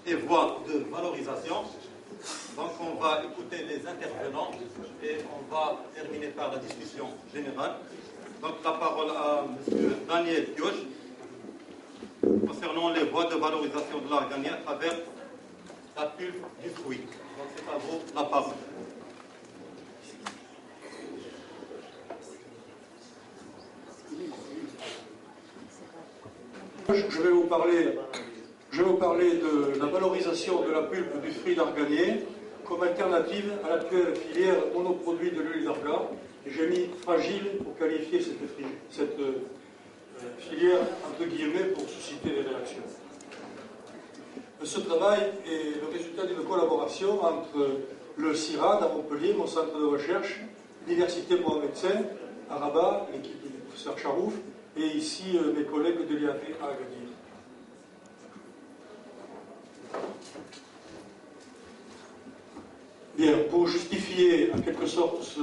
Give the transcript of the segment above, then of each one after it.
et voies de valorisation. Donc on va écouter les intervenants et on va terminer par la discussion générale. Donc la parole à M. Daniel Pioche concernant les voies de valorisation de l'arganie à travers la pulpe du fruit. Donc c'est à vous la parole. Je vais vous parler de la valorisation de la pulpe du fruit d'arganier comme alternative à l'actuelle filière monoproduit de l'huile d'argan. J'ai mis fragile pour qualifier cette filière entre guillemets pour susciter des réactions. Ce travail est le résultat d'une collaboration entre le CIRAD à Montpellier, mon centre de recherche, l'Université Mohamed V à Rabat, l'équipe du professeur Charouf, et ici mes collègues de l'IAV à Agadir. Bien, pour justifier en quelque sorte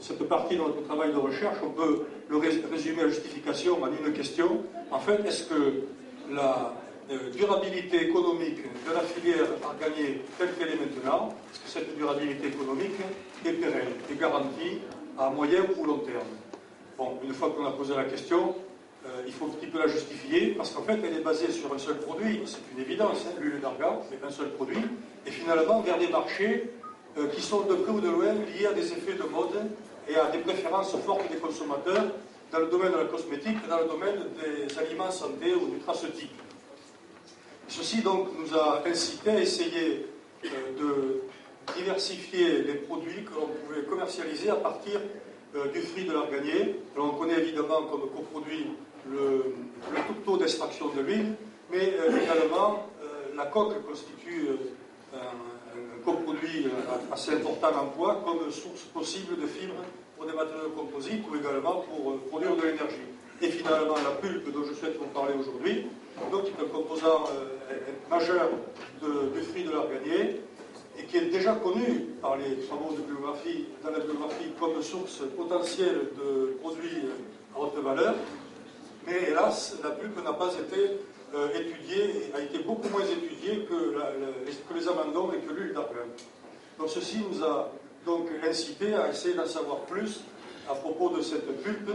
cette partie de notre travail de recherche, on peut le résumer la justification en une question. En fait, est-ce que la durabilité économique de la filière arganier telle qu'elle est maintenant, est-ce que cette durabilité économique est pérenne, est garantie à moyen ou long terme? Bon, une fois qu'on a posé la question, il faut un petit peu la justifier, parce qu'en fait, elle est basée sur un seul produit, c'est une évidence, hein, l'huile d'argan, c'est un seul produit, et finalement vers des marchés qui sont de près ou de loin liés à des effets de mode et à des préférences fortes des consommateurs dans le domaine de la cosmétique et dans le domaine des aliments santé ou nutraceutiques. Ceci donc nous a incité à essayer de diversifier les produits que l'on pouvait commercialiser à partir du fruit de l'arganier. On connaît évidemment comme coproduit le tourteau d'extraction de l'huile, mais également la coque constitue un coproduit assez important en poids comme source possible de fibres pour des matériaux composites ou également pour produire de l'énergie. Et finalement la pulpe dont je souhaite vous parler aujourd'hui, donc est un composant majeur du fruit de l'arganier et qui est déjà connu par les travaux de biographie, dans la biographie comme source potentielle de produits à haute valeur. Mais hélas, la pulpe n'a pas été étudiée, a été beaucoup moins étudiée que les amendements et que l'huile d'argan. Donc ceci nous a donc incité à essayer d'en savoir plus à propos de cette pulpe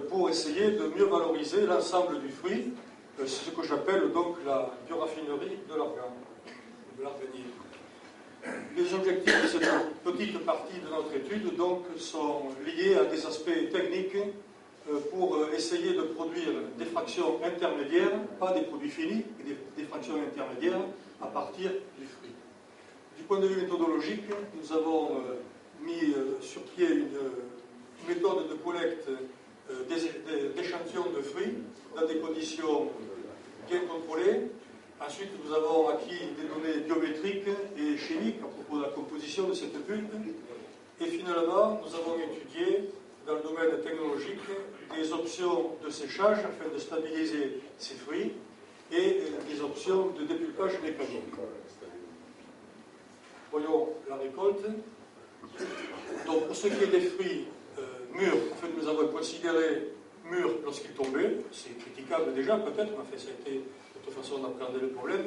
pour essayer de mieux valoriser l'ensemble du fruit, ce que j'appelle donc la bioraffinerie de l'argan, de l'arganier. Les objectifs de cette petite partie de notre étude donc sont liés à des aspects techniques pour essayer de produire des fractions intermédiaires, pas des produits finis, mais des fractions intermédiaires à partir du fruit. Du point de vue méthodologique, nous avons mis sur pied une méthode de collecte d'échantillons de fruits dans des conditions bien contrôlées. Ensuite, nous avons acquis des données biométriques et chimiques à propos de la composition de cette pulpe. Et finalement, nous avons étudié dans le domaine technologique des options de séchage afin de stabiliser ces fruits et des options de dépulpage mécanique. Voyons la récolte. Donc, pour ce qui est des fruits mûrs, en fait, nous avons considéré mûrs lorsqu'ils tombaient. C'est critiquable déjà, peut-être, mais en fait, ça a été notre façon d'appréhender le problème.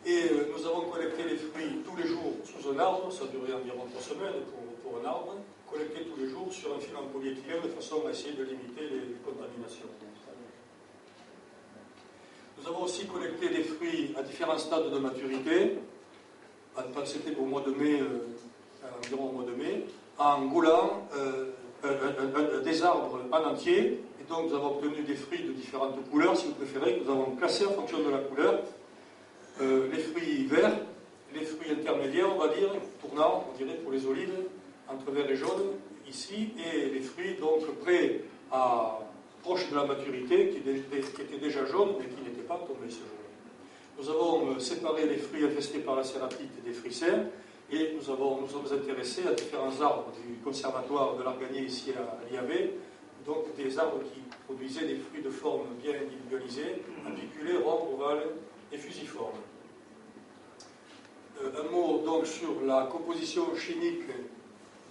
Et nous avons collecté les fruits tous les jours sous un arbre, ça a duré environ 3 semaines pour un arbre, collecté tous les jours sur un fil en polyéthylène de façon à essayer de limiter les contaminations. Nous avons aussi collecté des fruits à différents stades de maturité, c'était au mois de mai, environ au mois de mai, en goulant des arbres en entier, et donc nous avons obtenu des fruits de différentes couleurs, si vous préférez, que nous avons classés en fonction de la couleur. Les fruits verts, les fruits intermédiaires, on va dire, tournants, on dirait pour les olives, entre vert et jaune, ici, et les fruits donc prêts proches de la maturité, qui étaient déjà jaunes, mais qui n'étaient pas tombés ce jour-là. Nous avons séparé les fruits infestés par la cératite des fruits sains, et nous sommes intéressés à différents arbres du conservatoire de l'arganier ici à l'IAV, donc des arbres qui produisaient des fruits de forme bien individualisée, apiculés, ronds, ovales et fusiformes. Un mot donc sur la composition chimique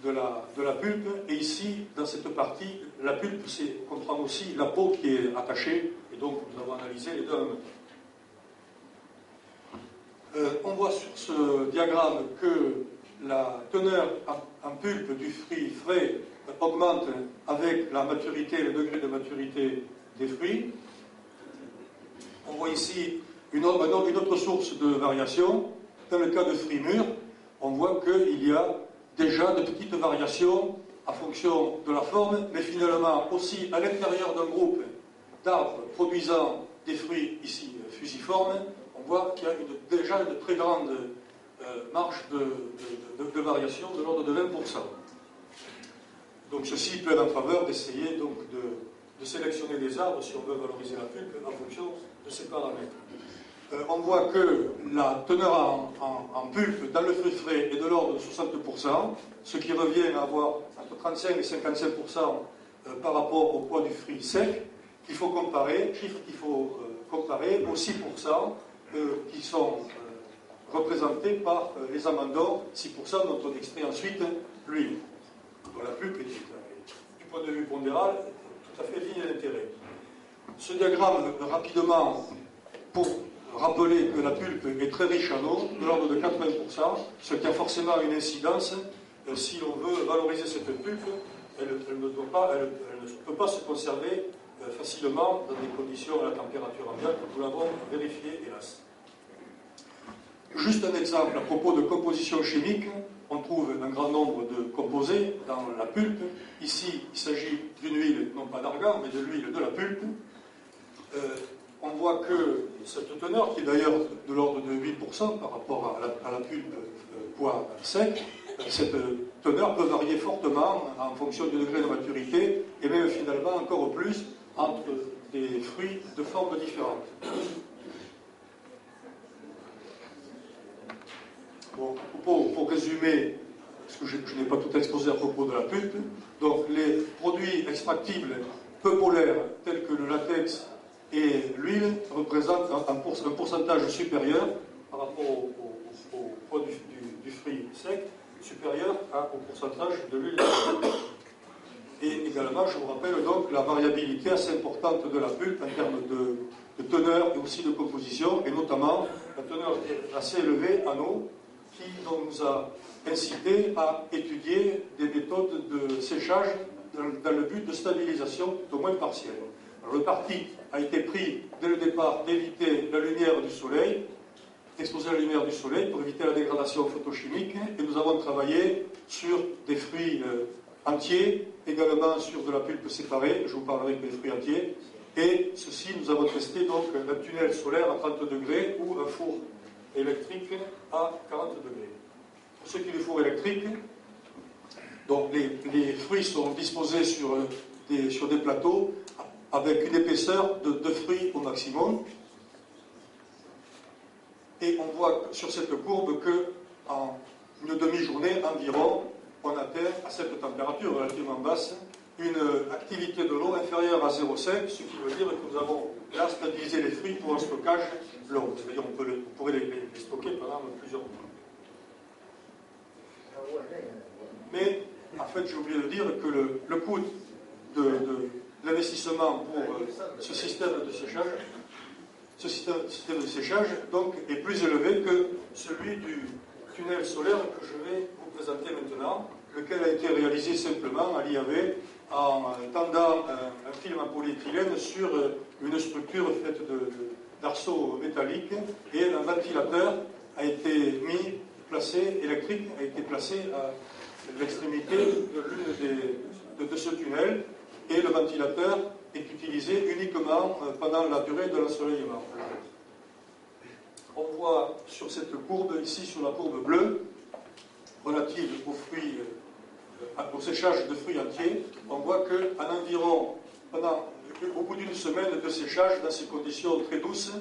de la pulpe, et ici, dans cette partie, la pulpe comprend aussi la peau qui est attachée, et donc nous avons analysé les deux en même temps. On voit sur ce diagramme que la teneur en pulpe du fruit frais augmente avec la maturité, le degré de maturité des fruits. On voit ici une autre source de variation. Dans le cas de fruits mûrs, on voit qu'il y a déjà de petites variations en fonction de la forme, mais finalement aussi à l'intérieur d'un groupe d'arbres produisant des fruits ici fusiformes, on voit qu'il y a déjà une très grande marge de variation de l'ordre de 20%. Donc ceci plaide en faveur d'essayer donc de sélectionner des arbres si on veut valoriser la pulpe en fonction de ces paramètres. On voit que la teneur en pulpe dans le fruit frais est de l'ordre de 60%, ce qui revient à avoir entre 35 et 55% par rapport au poids du fruit sec, qu'il faut comparer, chiffre qu'il faut comparer aux 6% qui sont représentés par les amendons, 6% dont on extrait ensuite l'huile. La pulpe est, du point de vue pondéral, tout à fait digne d'intérêt. Ce diagramme, rapidement, pour rappeler que la pulpe est très riche en eau, de l'ordre de 80%, ce qui a forcément une incidence. Si l'on veut valoriser cette pulpe, elle ne peut pas se conserver facilement dans des conditions à la température ambiante. Nous l'avons vérifié, hélas. Juste un exemple à propos de composition chimique. On trouve un grand nombre de composés dans la pulpe. Ici, il s'agit d'une huile, non pas d'argan, mais de l'huile de la pulpe. On voit que cette teneur, qui est d'ailleurs de l'ordre de 8% par rapport à la pulpe poids sec, cette teneur peut varier fortement en fonction du degré de maturité et même finalement encore plus entre des fruits de formes différentes. Bon, pour résumer, parce que je n'ai pas tout exposé à propos de la pulpe, donc les produits extractibles peu polaires tels que le latex et l'huile représentent un pourcentage supérieur par rapport au poids du fruit sec, supérieur au pourcentage de l'huile. Et également, je vous rappelle donc la variabilité assez importante de la pulpe en termes de teneur et aussi de composition, et notamment la teneur assez élevée en eau, qui nous a incité à étudier des méthodes de séchage dans le but de stabilisation au moins partielle. Alors, le parti a été pris dès le départ d'éviter la lumière du soleil, d'exposer la lumière du soleil pour éviter la dégradation photochimique, et nous avons travaillé sur des fruits entiers, également sur de la pulpe séparée, je vous parlerai des fruits entiers, et ceci, nous avons testé donc un tunnel solaire à 30 degrés ou un four électrique à 40 degrés. Pour ce qui est du four électrique, donc les fruits sont disposés sur des plateaux avec une épaisseur de 2 fruits au maximum. Et on voit sur cette courbe qu'en une demi-journée environ, on atteint à cette température relativement basse une activité de l'eau inférieure à 0,5, ce qui veut dire que nous avons là stabilisé les fruits pour un stockage long. C'est-à-dire qu'on pourrait les stocker pendant plusieurs mois. Mais, en fait, j'ai oublié de dire que le coût de l'investissement pour ce système de séchage, donc, est plus élevé que celui du tunnel solaire que je vais vous présenter maintenant, lequel a été réalisé simplement à l'IAV en tendant un film en polyéthylène sur une structure faite d'arceaux métalliques, et un ventilateur a été électrique a été placé à l'extrémité de ce tunnel, et le ventilateur est utilisé uniquement pendant la durée de l'ensoleillement. On voit sur cette courbe, ici sur la courbe bleue, relative aux fruits, au séchage de fruits entiers, on voit qu'en environ, au bout d'une semaine de séchage, dans ces conditions très douces,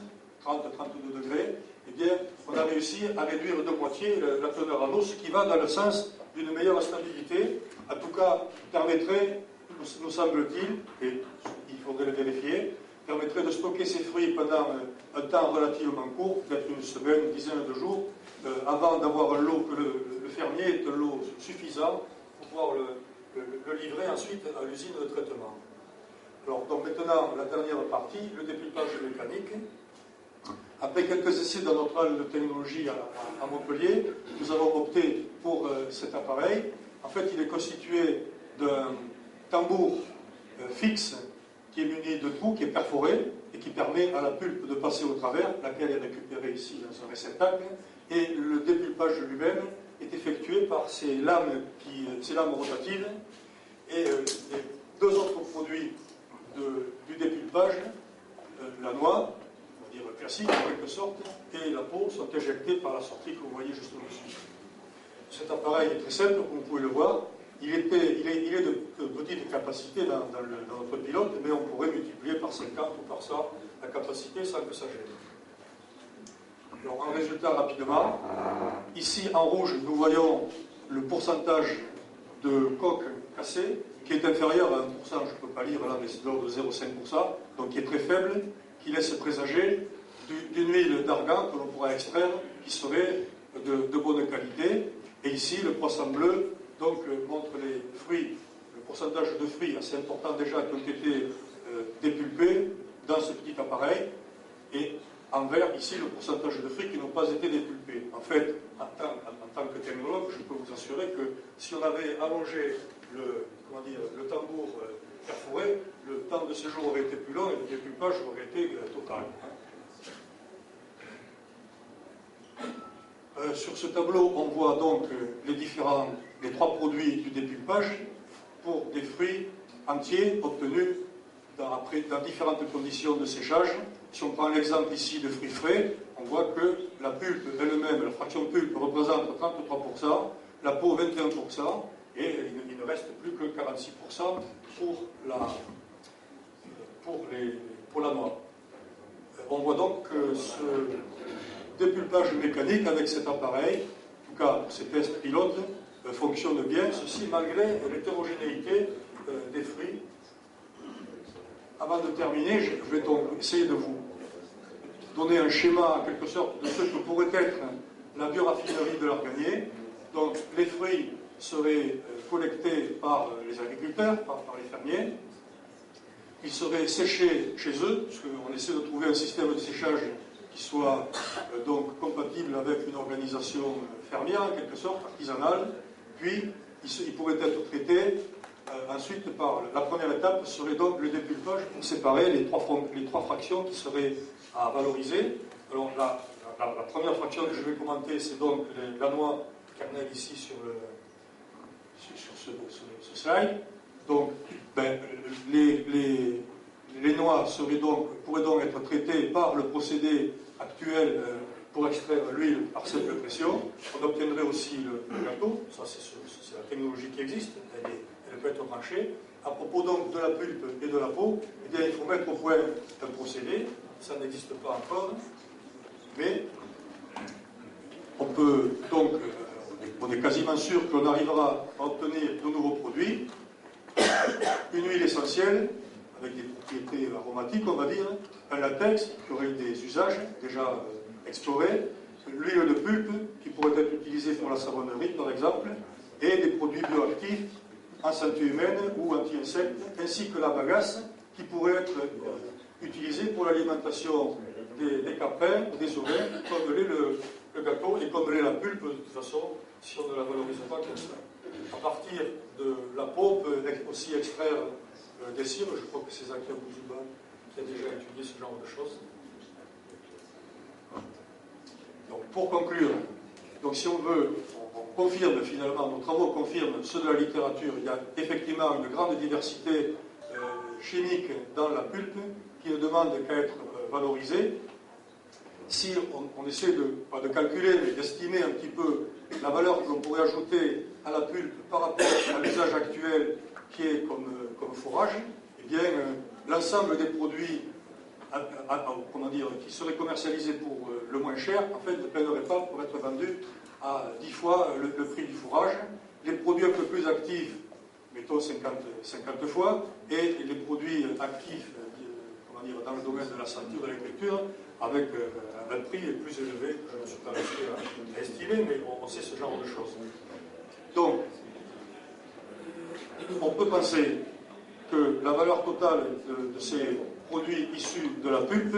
30-32 degrés, eh bien, on a réussi à réduire de moitié la teneur en eau, ce qui va dans le sens d'une meilleure stabilité, en tout cas permettrait, nous semble-t-il, et il faudrait le vérifier, permettrait de stocker ces fruits pendant un temps relativement court, peut-être une semaine, une dizaine de jours, avant d'avoir un lot que le fermier ait un lot suffisant pour pouvoir le livrer ensuite à l'usine de traitement. Alors, donc maintenant, la dernière partie, le dépulpage mécanique. Après quelques essais dans notre hall de technologie à Montpellier, nous avons opté pour cet appareil. En fait, il est constitué d'un tambour fixe qui est muni de trous, qui est perforé et qui permet à la pulpe de passer au travers, laquelle est récupérée ici dans un réceptacle, et le dépulpage lui-même est effectué par ces lames rotatives. Et les deux autres produits du dépulpage, la noix, on va dire classique en quelque sorte, et la peau sont éjectés par la sortie que vous voyez juste au-dessus. Cet appareil est très simple, comme vous pouvez le voir. Il est de petite capacité dans notre pilote, mais on pourrait multiplier par 50 ou par ça la capacité sans que ça gêne. Alors, un résultat rapidement. Ici, en rouge, nous voyons le pourcentage de coque cassée, qui est inférieur à 1%, je ne peux pas lire là, mais c'est de l'ordre de 0,5%, donc qui est très faible, qui laisse présager d'une huile d'argan que l'on pourra extraire, qui serait de bonne qualité. Et ici, le croissant bleu donc, montre les fruits, le pourcentage de fruits assez important déjà qui ont été dépulpés dans ce petit appareil. Et en vert, ici, le pourcentage de fruits qui n'ont pas été dépulpés. En fait, en tant que technologue, je peux vous assurer que si on avait allongé le tambour perforé, le temps de séjour aurait été plus long et le dépulpage aurait été total. Sur ce tableau, on voit donc les trois produits du dépulpage pour des fruits entiers obtenus dans différentes conditions de séchage. Si on prend l'exemple ici de fruits frais, on voit que la pulpe elle-même, la fraction pulpe représente 33%, la peau 21%, et il ne reste plus que 46% pour la noix. On voit donc que ce dépulpage mécanique avec cet appareil, en tout cas pour ces tests pilotes, fonctionne bien, ceci malgré l'hétérogénéité des fruits. Avant de terminer, je vais donc essayer de vous donner un schéma en quelque sorte de ce que pourrait être la bioraffinerie de l'Arganier. Donc les fruits seraient collectés par les agriculteurs, par les fermiers. Ils seraient séchés chez eux, parce qu'on essaie de trouver un système de séchage qui soit donc compatible avec une organisation fermière, en quelque sorte, artisanale. Puis, ils pourraient être traités ensuite par la première étape serait donc le dépulpage pour séparer les trois fractions qui seraient à valoriser. Alors, la première fraction que je vais commenter, c'est donc la noix kernel ici sur ce slide. Donc, les noix pourraient donc être traitées par le procédé actuel pour extraire l'huile par simple pression. On obtiendrait aussi le gâteau, ça c'est la technologie qui existe, elle peut être branchée. À propos donc de la pulpe et de la peau, eh bien, il faut mettre au point un procédé, ça n'existe pas encore, mais on peut donc, on est quasiment sûr qu'on arrivera à obtenir de nouveaux produits, une huile essentielle, avec des propriétés aromatiques, on va dire, un latex qui aurait des usages déjà explorés, l'huile de pulpe qui pourrait être utilisée pour la savonnerie, par exemple, et des produits bioactifs en santé humaine ou anti-insectes, ainsi que la bagasse qui pourrait être utilisée pour l'alimentation des caprins, des ovins, comme l'est le gâteau et comme l'est la pulpe, de toute façon, si on ne la valorise pas comme ça. À partir de la peau, on peut aussi extraire des cires. Je crois que c'est Zakir Bouzouba qui a déjà étudié ce genre de choses. Donc, pour conclure, donc si on veut, on confirme finalement, nos travaux confirment ceux de la littérature. Il y a effectivement une grande diversité chimique dans la pulpe qui ne demande qu'à être valorisée. Si on essaie pas de calculer, mais d'estimer un petit peu la valeur que l'on pourrait ajouter à la pulpe par rapport à l'usage actuel qui est comme fourrage, eh bien, l'ensemble des produits qui seraient commercialisés pour le moins cher, en fait, ne peineraient pas pour être vendus à 10 fois le prix du fourrage. Les produits un peu plus actifs, mettons 50 fois, et les produits actifs dans le domaine de la santé ou de l'agriculture, avec un prix plus élevé, je ne suis pas resté à estimer, mais on sait ce genre de choses. Donc, on peut penser que la valeur totale de ces produits issus de la pulpe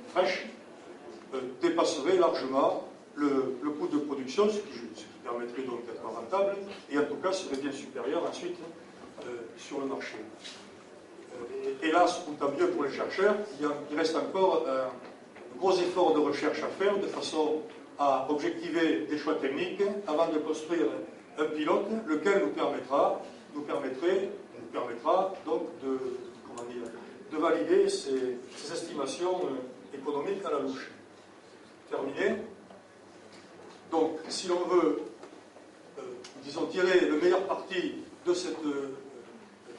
fraîche dépasserait largement le coût de production, ce qui permettrait donc d'être rentable, et en tout cas serait bien supérieur ensuite sur le marché. Hélas, ou tant mieux pour les chercheurs, il reste encore un gros effort de recherche à faire de façon à objectiver des choix techniques avant de construire un pilote, lequel nous permettra donc de valider ces estimations économiques à la louche. Terminé. Donc, si l'on veut, disons, tirer le meilleur parti de cette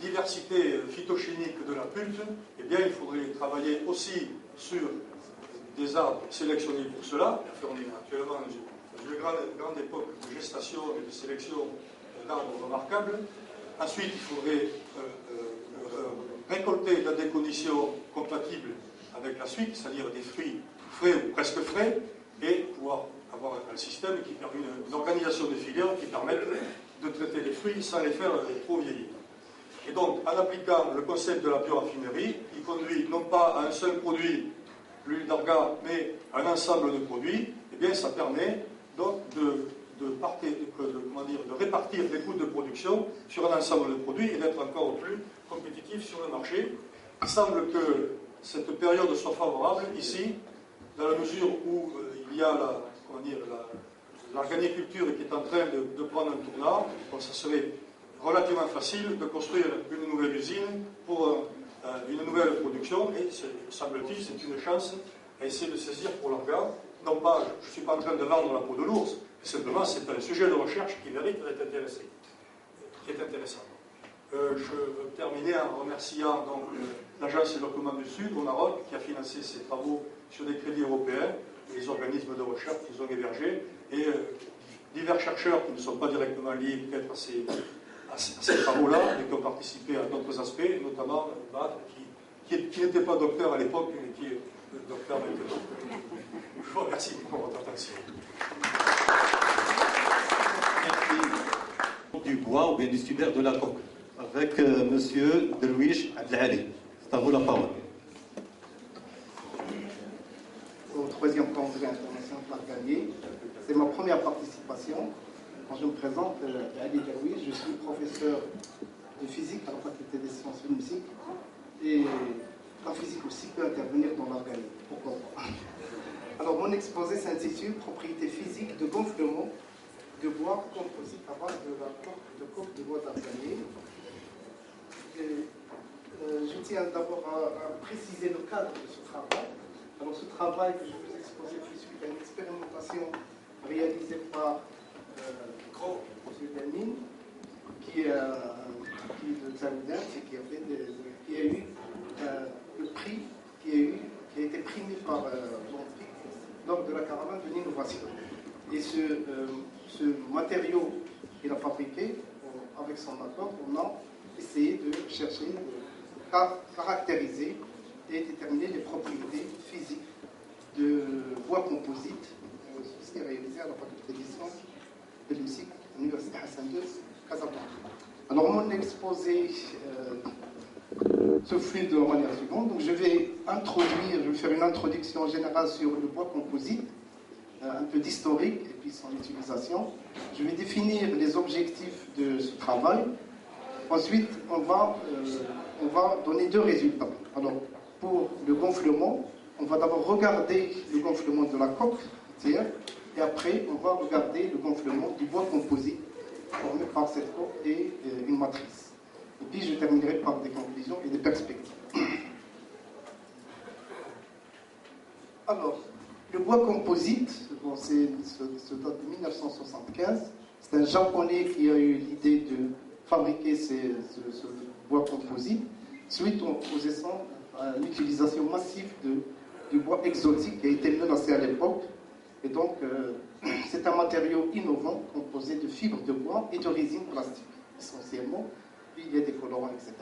diversité phytochimique de la pulpe, eh bien, il faudrait travailler aussi sur des arbres sélectionnés pour cela. On est actuellement dans une grande époque de gestation et de sélection d'arbres remarquables. Ensuite, il faudrait récolter dans des conditions compatibles avec la suite, c'est-à-dire des fruits frais ou presque frais, et pouvoir avoir un système qui permet une organisation de filières qui permette de traiter les fruits sans les faire trop vieillir. Et donc, en appliquant le concept de la bioraffinerie, qui conduit non pas à un seul produit, l'huile d'argan, mais à un ensemble de produits, eh bien, ça permet donc de répartir les coûts de production sur un ensemble de produits et d'être encore plus compétitif sur le marché. Il semble que cette période soit favorable ici, dans la mesure où il y a l'organiculture qui est en train de prendre un tournant. Donc ça serait relativement facile de construire une nouvelle usine pour une nouvelle production, et semble-t-il, c'est une chance à essayer de saisir pour l'organe. Non pas, je ne suis pas en train de vendre la peau de l'ours, mais simplement c'est un sujet de recherche qui mérite d'être intéressant. Je veux terminer en remerciant donc l'Agence de développement du Sud au Maroc qui a financé ces travaux sur des crédits européens, et les organismes de recherche qu'ils ont hébergés, et divers chercheurs qui ne sont pas directement liés peut-être à ces travaux-là, mais qui ont participé à d'autres aspects, notamment Matt, qui n'était pas docteur à l'époque, mais qui est docteur maintenant. Je vous remercie pour votre attention. Merci. Du bois ou bien du studaire de la coque, avec Monsieur Derwish Abdelali. C'est à vous la parole. Au 3e congrès international de l'Arganier. C'est ma première participation. Quand je me présente, Ali Derwish, je suis professeur de physique à la faculté des sciences physiques, et la physique aussi peut intervenir dans l'Arganier. Pourquoi pas? Alors, mon exposé s'intitule Propriétés physiques de gonflement de bois composite à base de la coque de bois d'Arganier. Je tiens d'abord à préciser le cadre de ce travail. Alors, ce travail que je vous exposer fait suite à une expérimentation réalisée par Gros, M. Delmine, qui est de Tsaludin, qui a eu le prix, qui a été primé par l'entrée lors de la caravane de l'innovation. Et ce matériau qu'il a fabriqué, avec son accord, on a essayé de chercher, de caractériser et déterminer les propriétés physiques de bois composite. Ceci est réalisé à la faculté des sciences de l'UNISIC, l'Université Hassan II, Casablanca. Alors, mon exposé se fait de la manière suivante. Donc, je vais faire une introduction générale sur le bois composite, un peu d'historique et puis son utilisation. Je vais définir les objectifs de ce travail. Ensuite, on va donner deux résultats. Alors, pour le gonflement, on va d'abord regarder le gonflement de la coque entière, et après, on va regarder le gonflement du bois composite formé par cette coque et une matrice. Et puis, je terminerai par des conclusions et des perspectives. Alors, le bois composite, bon, ça date de 1975. C'est un Japonais qui a eu l'idée de fabriquer ce bois composite suite à l'utilisation massive du bois exotique qui a été menacé à l'époque. Et donc, c'est un matériau innovant composé de fibres de bois et de résine plastique, essentiellement. Puis il y a des colorants, etc.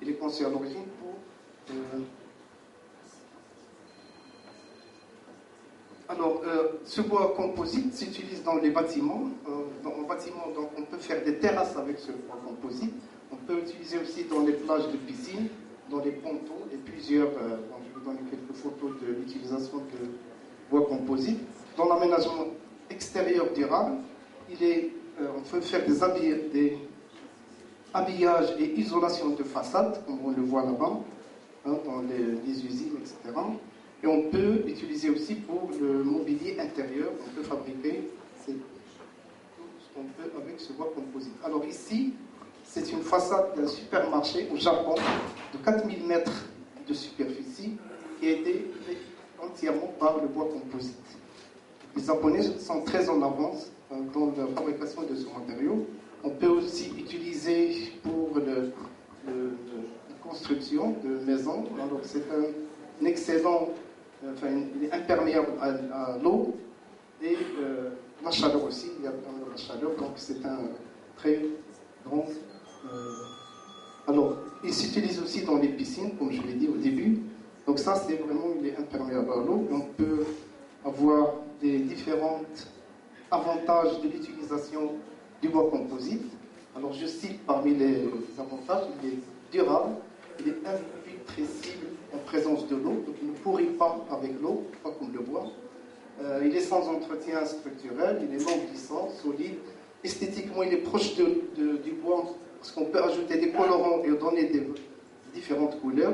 Il est conçu à l'origine pour... Alors, ce bois composite s'utilise dans les bâtiments. Dans le bâtiment, donc, on peut faire des terrasses avec ce bois composite. On peut l'utiliser aussi dans les plages de piscine, dans les pontons, et plusieurs... je vais vous donner quelques photos de l'utilisation de bois composite. Dans l'aménagement extérieur durable, on peut faire des habillages et isolation de façade, comme on le voit là-bas, hein, dans les usines, etc. Et on peut utiliser aussi pour le mobilier intérieur, on peut fabriquer tout ce qu'on peut avec ce bois composite. Alors ici, c'est une façade d'un supermarché au Japon de 4000 mètres de superficie qui a été faite entièrement par le bois composite. Les Japonais sont très en avance dans la fabrication de ce matériau. On peut aussi utiliser pour la construction de maisons. Alors c'est un excellent, il est imperméable à l'eau et la chaleur aussi. Il y a la chaleur, donc c'est un très grand. Alors, il s'utilise aussi dans les piscines, comme je l'ai dit au début. Donc ça, c'est vraiment, il est imperméable à l'eau. On peut avoir des différents avantages de l'utilisation du bois composite. Alors, je cite parmi les avantages, il est durable, il est imputrescible en présence de l'eau, donc il ne pourrit pas avec l'eau, pas comme le bois. Il est sans entretien structurel, il est non glissant, solide. Esthétiquement, il est proche du bois, parce qu'on peut ajouter des colorants et donner des différentes couleurs.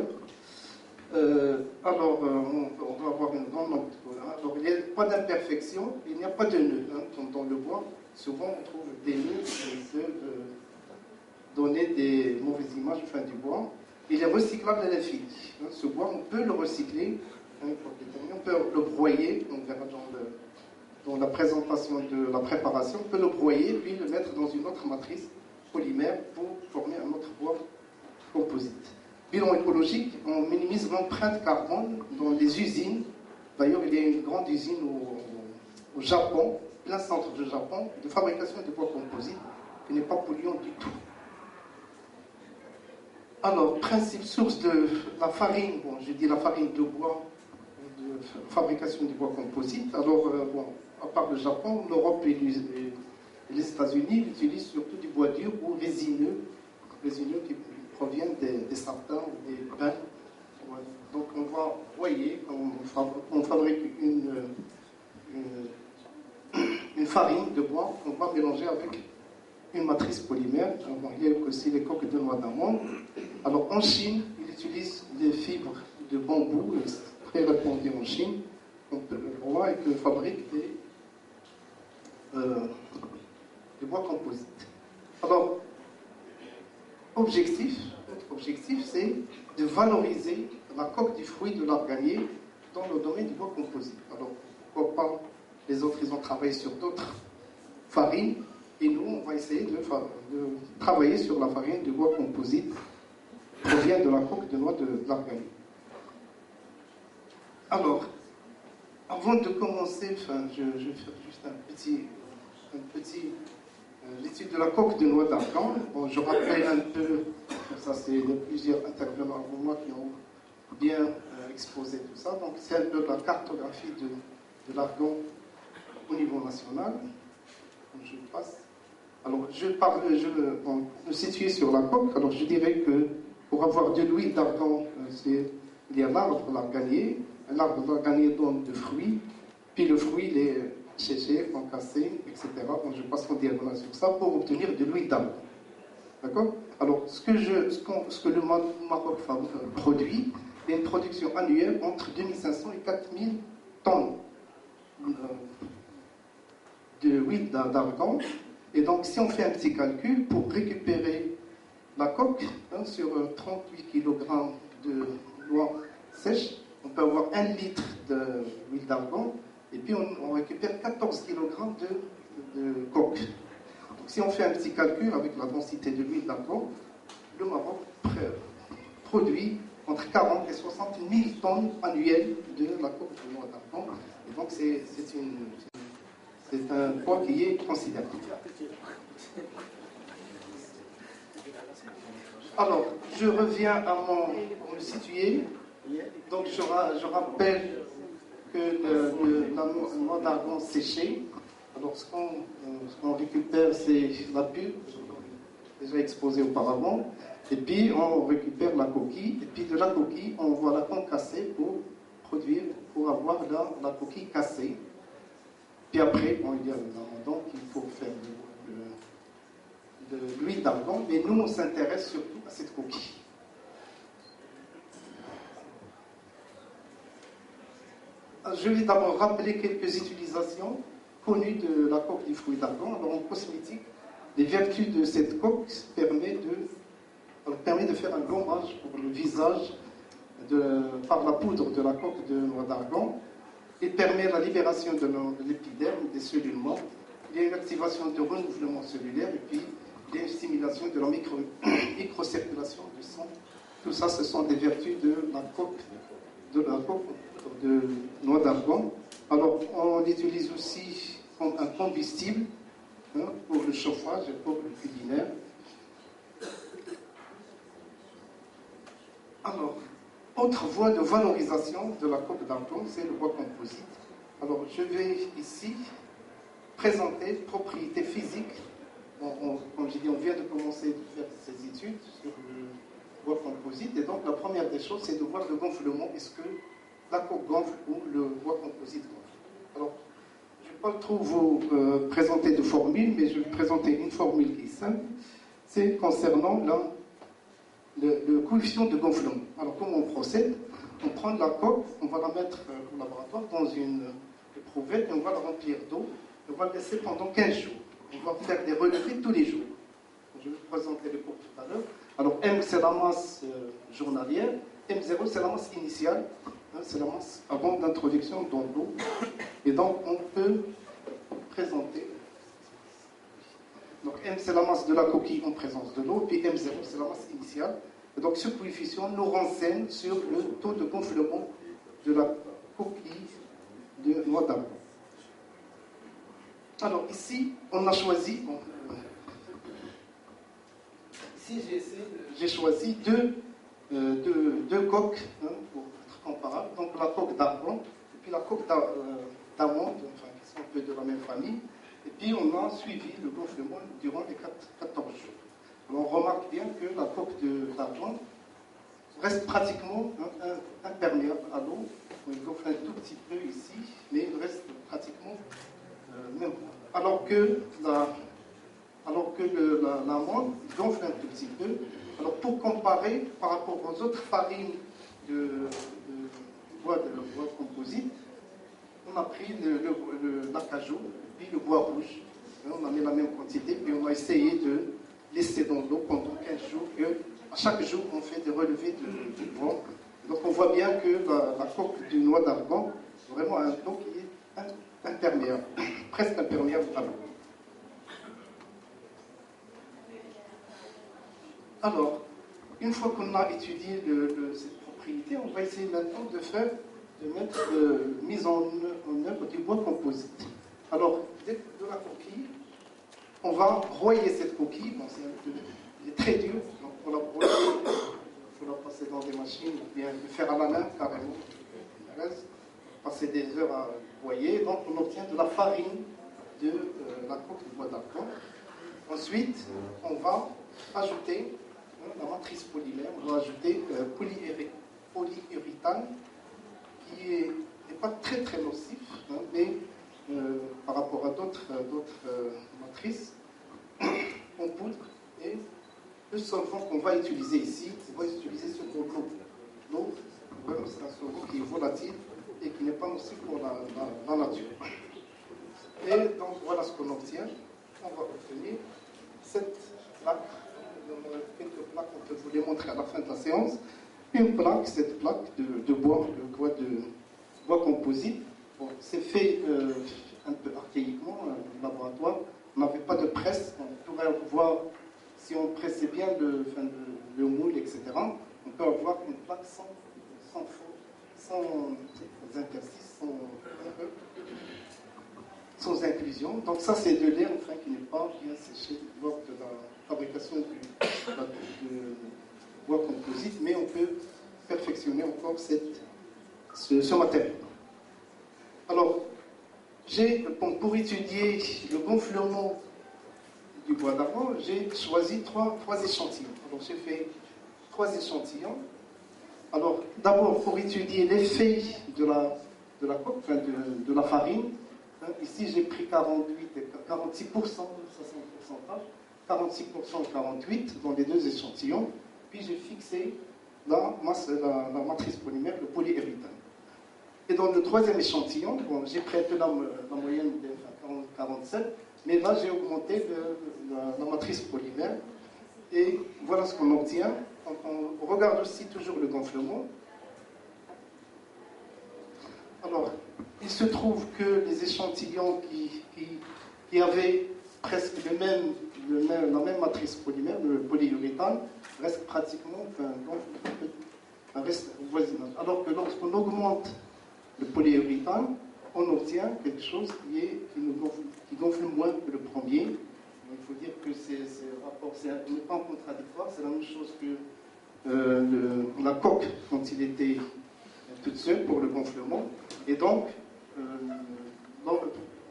On va avoir une grande nombre de couleurs. Alors, il n'y a pas d'imperfection, il n'y a pas de nœuds. Hein, dans le bois, souvent, on trouve des nœuds qui peuvent donner des mauvaises images du bois. Il est recyclable à l'infini. Ce bois, on peut le recycler, on peut le broyer, on verra dans la présentation de la préparation, on peut le broyer puis le mettre dans une autre matrice polymère pour former un autre bois composite. Bilan écologique, on minimise l'empreinte carbone dans les usines. D'ailleurs, il y a une grande usine au Japon, plein centre du Japon, de fabrication de bois composite qui n'est pas polluant du tout. Alors, principe source de la farine, je dis la farine de bois, de fabrication du bois composite. Alors, à part le Japon, l'Europe et les États-Unis utilisent surtout du bois dur ou résineux qui proviennent des sapins ou des pins. Ouais. Donc, on va broyer, on fabrique une farine de bois qu'on va mélanger avec une matrice polymère. Alors, il y a aussi les coques de noix d'amande. Alors, en Chine, ils utilisent des fibres de bambou, très répandues en Chine, qu'on peut broyer et que fabrique des bois composites. Alors, notre objectif, c'est de valoriser la coque du fruit de l'arganier dans le domaine du bois composite. Alors, pourquoi pas les autres, ils ont travaillé sur d'autres farines, et nous, on va essayer de travailler sur la farine de bois composite qui provient de la coque de noix de l'arganier. Alors, avant de commencer, je vais faire juste un petit l'étude de la coque de noix d'argan. Bon, je rappelle un peu, ça c'est plusieurs intervenants avant moi qui ont bien exposé tout ça. Donc c'est un peu la cartographie de l'argan au niveau national. Donc, je passe. Alors pour me situer sur la coque, alors je dirais que pour avoir de l'huile d'argan, il y a l'arbre, l'arganier. L'arbre l'arganier donne de fruits, puis le fruit il est séché, concassé, etc. Donc je passe en diagonale sur ça pour obtenir de l'huile d'argan. D'accord? Alors ce que le Maroc produit, il y a une production annuelle entre 2500 et 4000 tonnes de huile d'argan. Et donc si on fait un petit calcul, pour récupérer la coque sur 38 kg de noix sèches, on peut avoir 1 litre d'huile d'argan et puis on récupère 14 kg de coque. Donc si on fait un petit calcul avec la densité de l'huile d'argan, le Maroc produit entre 40 et 60 000 tonnes annuelles de la coque de noix d'argan. Et donc c'est un poids qui est considérable. Alors, je reviens pour me situer. Donc, je rappelle que la noix d'argan séchée, alors ce qu'on récupère, c'est la pulpe, déjà exposée auparavant, et puis on récupère la coquille, et puis de la coquille, on va la concasser pour avoir la coquille cassée. Puis après, bon, il y a donc il faut faire de l'huile d'argan, mais nous on s'intéresse surtout à cette coquille. Je vais d'abord rappeler quelques utilisations connues de la coque du fruit d'argan. Alors en cosmétique, les vertus de cette coque permet de faire un gommage pour le visage par la poudre de la coque de noix d'argan. Il permet la libération de l'épiderme, des cellules mortes. Il y a une activation de renouvellement cellulaire et puis il y a une stimulation de la microcirculation du sang. Tout ça, ce sont des vertus de la coque de noix d'argan. Alors, on l'utilise aussi comme un combustible pour le chauffage et pour le culinaire. Alors, autre voie de valorisation de la coque d'argan, c'est le bois composite. Alors, je vais ici présenter les propriétés physiques. Comme j'ai dit, on vient de commencer à faire ces études sur le bois composite. Et donc, la première des choses, c'est de voir le gonflement. Est-ce que la coque gonfle ou le bois composite gonfle? Alors, je ne vais pas trop vous présenter de formule, mais je vais vous présenter une formule qui est simple. C'est concernant le coefficient de gonflement. Alors, comment on procède? On prend la coque, on va la mettre au laboratoire dans une éprouvette et on va la remplir d'eau. On va la laisser pendant 15 jours. On va faire des relevés tous les jours. Je vais vous présenter les cours tout à l'heure. Alors, M, c'est la masse journalière. M0, c'est la masse initiale. C'est la masse avant d'introduction dans l'eau. Et donc, on peut présenter. Donc, M, c'est la masse de la coquille en présence de l'eau. Puis M0, c'est la masse initiale. Et donc, ce coefficient nous renseigne sur le taux de gonflement de la coquille de noix d'argan. Alors, ici, on a choisi. Ici, j'ai choisi deux coques pour être comparables. Donc, la coque d'argan et puis la coque d'amande, enfin, qui sont un peu de la même famille. Et puis, on a suivi le gonflement durant les 14 jours. Alors, on remarque bien que la coque d'argan reste pratiquement imperméable à l'eau. On gonfle un tout petit peu ici, mais il reste pratiquement même. Alors que l'amande gonfle un tout petit peu. Alors, pour comparer par rapport aux autres farines de bois composite, on a pris l'acajou, puis le bois rouge. On a mis la même quantité, puis on a essayé de laisser dans l'eau pendant 15 jours. À chaque jour, on fait des relevés de bois. Donc, on voit bien que la coque du noix d'argan est vraiment un eau qui est imperméable, presque imperméable à l'eau. Alors, une fois qu'on a étudié cette propriété, on va essayer maintenant de mettre mise en œuvre du bois composite. Alors, de la coquille, on va broyer cette coquille. Bon, elle est très dure, donc pour la broyer, il faut la passer dans des machines, ou bien le faire à la main carrément. Passer des heures à broyer, donc on obtient de la farine de la coque de bois d'argan. Ensuite, on va ajouter la matrice polymère, on va ajouter polyuréthane, qui n'est pas très très nocif, mais par rapport à d'autres matrices, en poudre. Et le solvant qu'on va utiliser ici, on va utiliser ce gros l'eau. L'eau, c'est un solvant qui est volatile et qui n'est pas nocif pour la nature. Et donc voilà ce qu'on obtient. On va obtenir cette plaque. Quelques plaques, on peut vous les montrer à la fin de la séance. Une plaque, cette plaque de bois, de bois composite. Bon, c'est fait un peu archaïquement au laboratoire. On n'avait pas de presse. On pourrait voir, si on pressait bien le moule, etc., on peut avoir une plaque sans interstice, sans inclusion. Donc ça, c'est de l'air enfin, qui n'est pas bien séché lors de la fabrication du bois composite, mais on peut perfectionner encore ce matériau. Alors, pour étudier le gonflement du bois d'argan, j'ai choisi trois échantillons. Alors, j'ai fait 3 échantillons. Alors, d'abord, pour étudier l'effet de la coque, enfin de la farine, Ici, j'ai pris 48 et 46%, ça c'est un pourcentage, 46% et 48% dans les deux échantillons, puis j'ai fixé la matrice polymère, le polyérythane. Et dans le troisième échantillon, bon, j'ai pris un peu la moyenne de 47, mais là j'ai augmenté la matrice polymère, et voilà ce qu'on obtient. On regarde aussi toujours le gonflement. Alors, il se trouve que les échantillons qui avaient presque la même matrice polymère, le polyuréthane, restent pratiquement reste voisinage. Alors que lorsqu'on augmente le polyuréthane, on obtient quelque chose qui gonfle moins que le premier. Il faut dire que ces rapports n'est pas contradictoire, c'est la même chose que la coque quand il était toute seule pour le gonflement. Et donc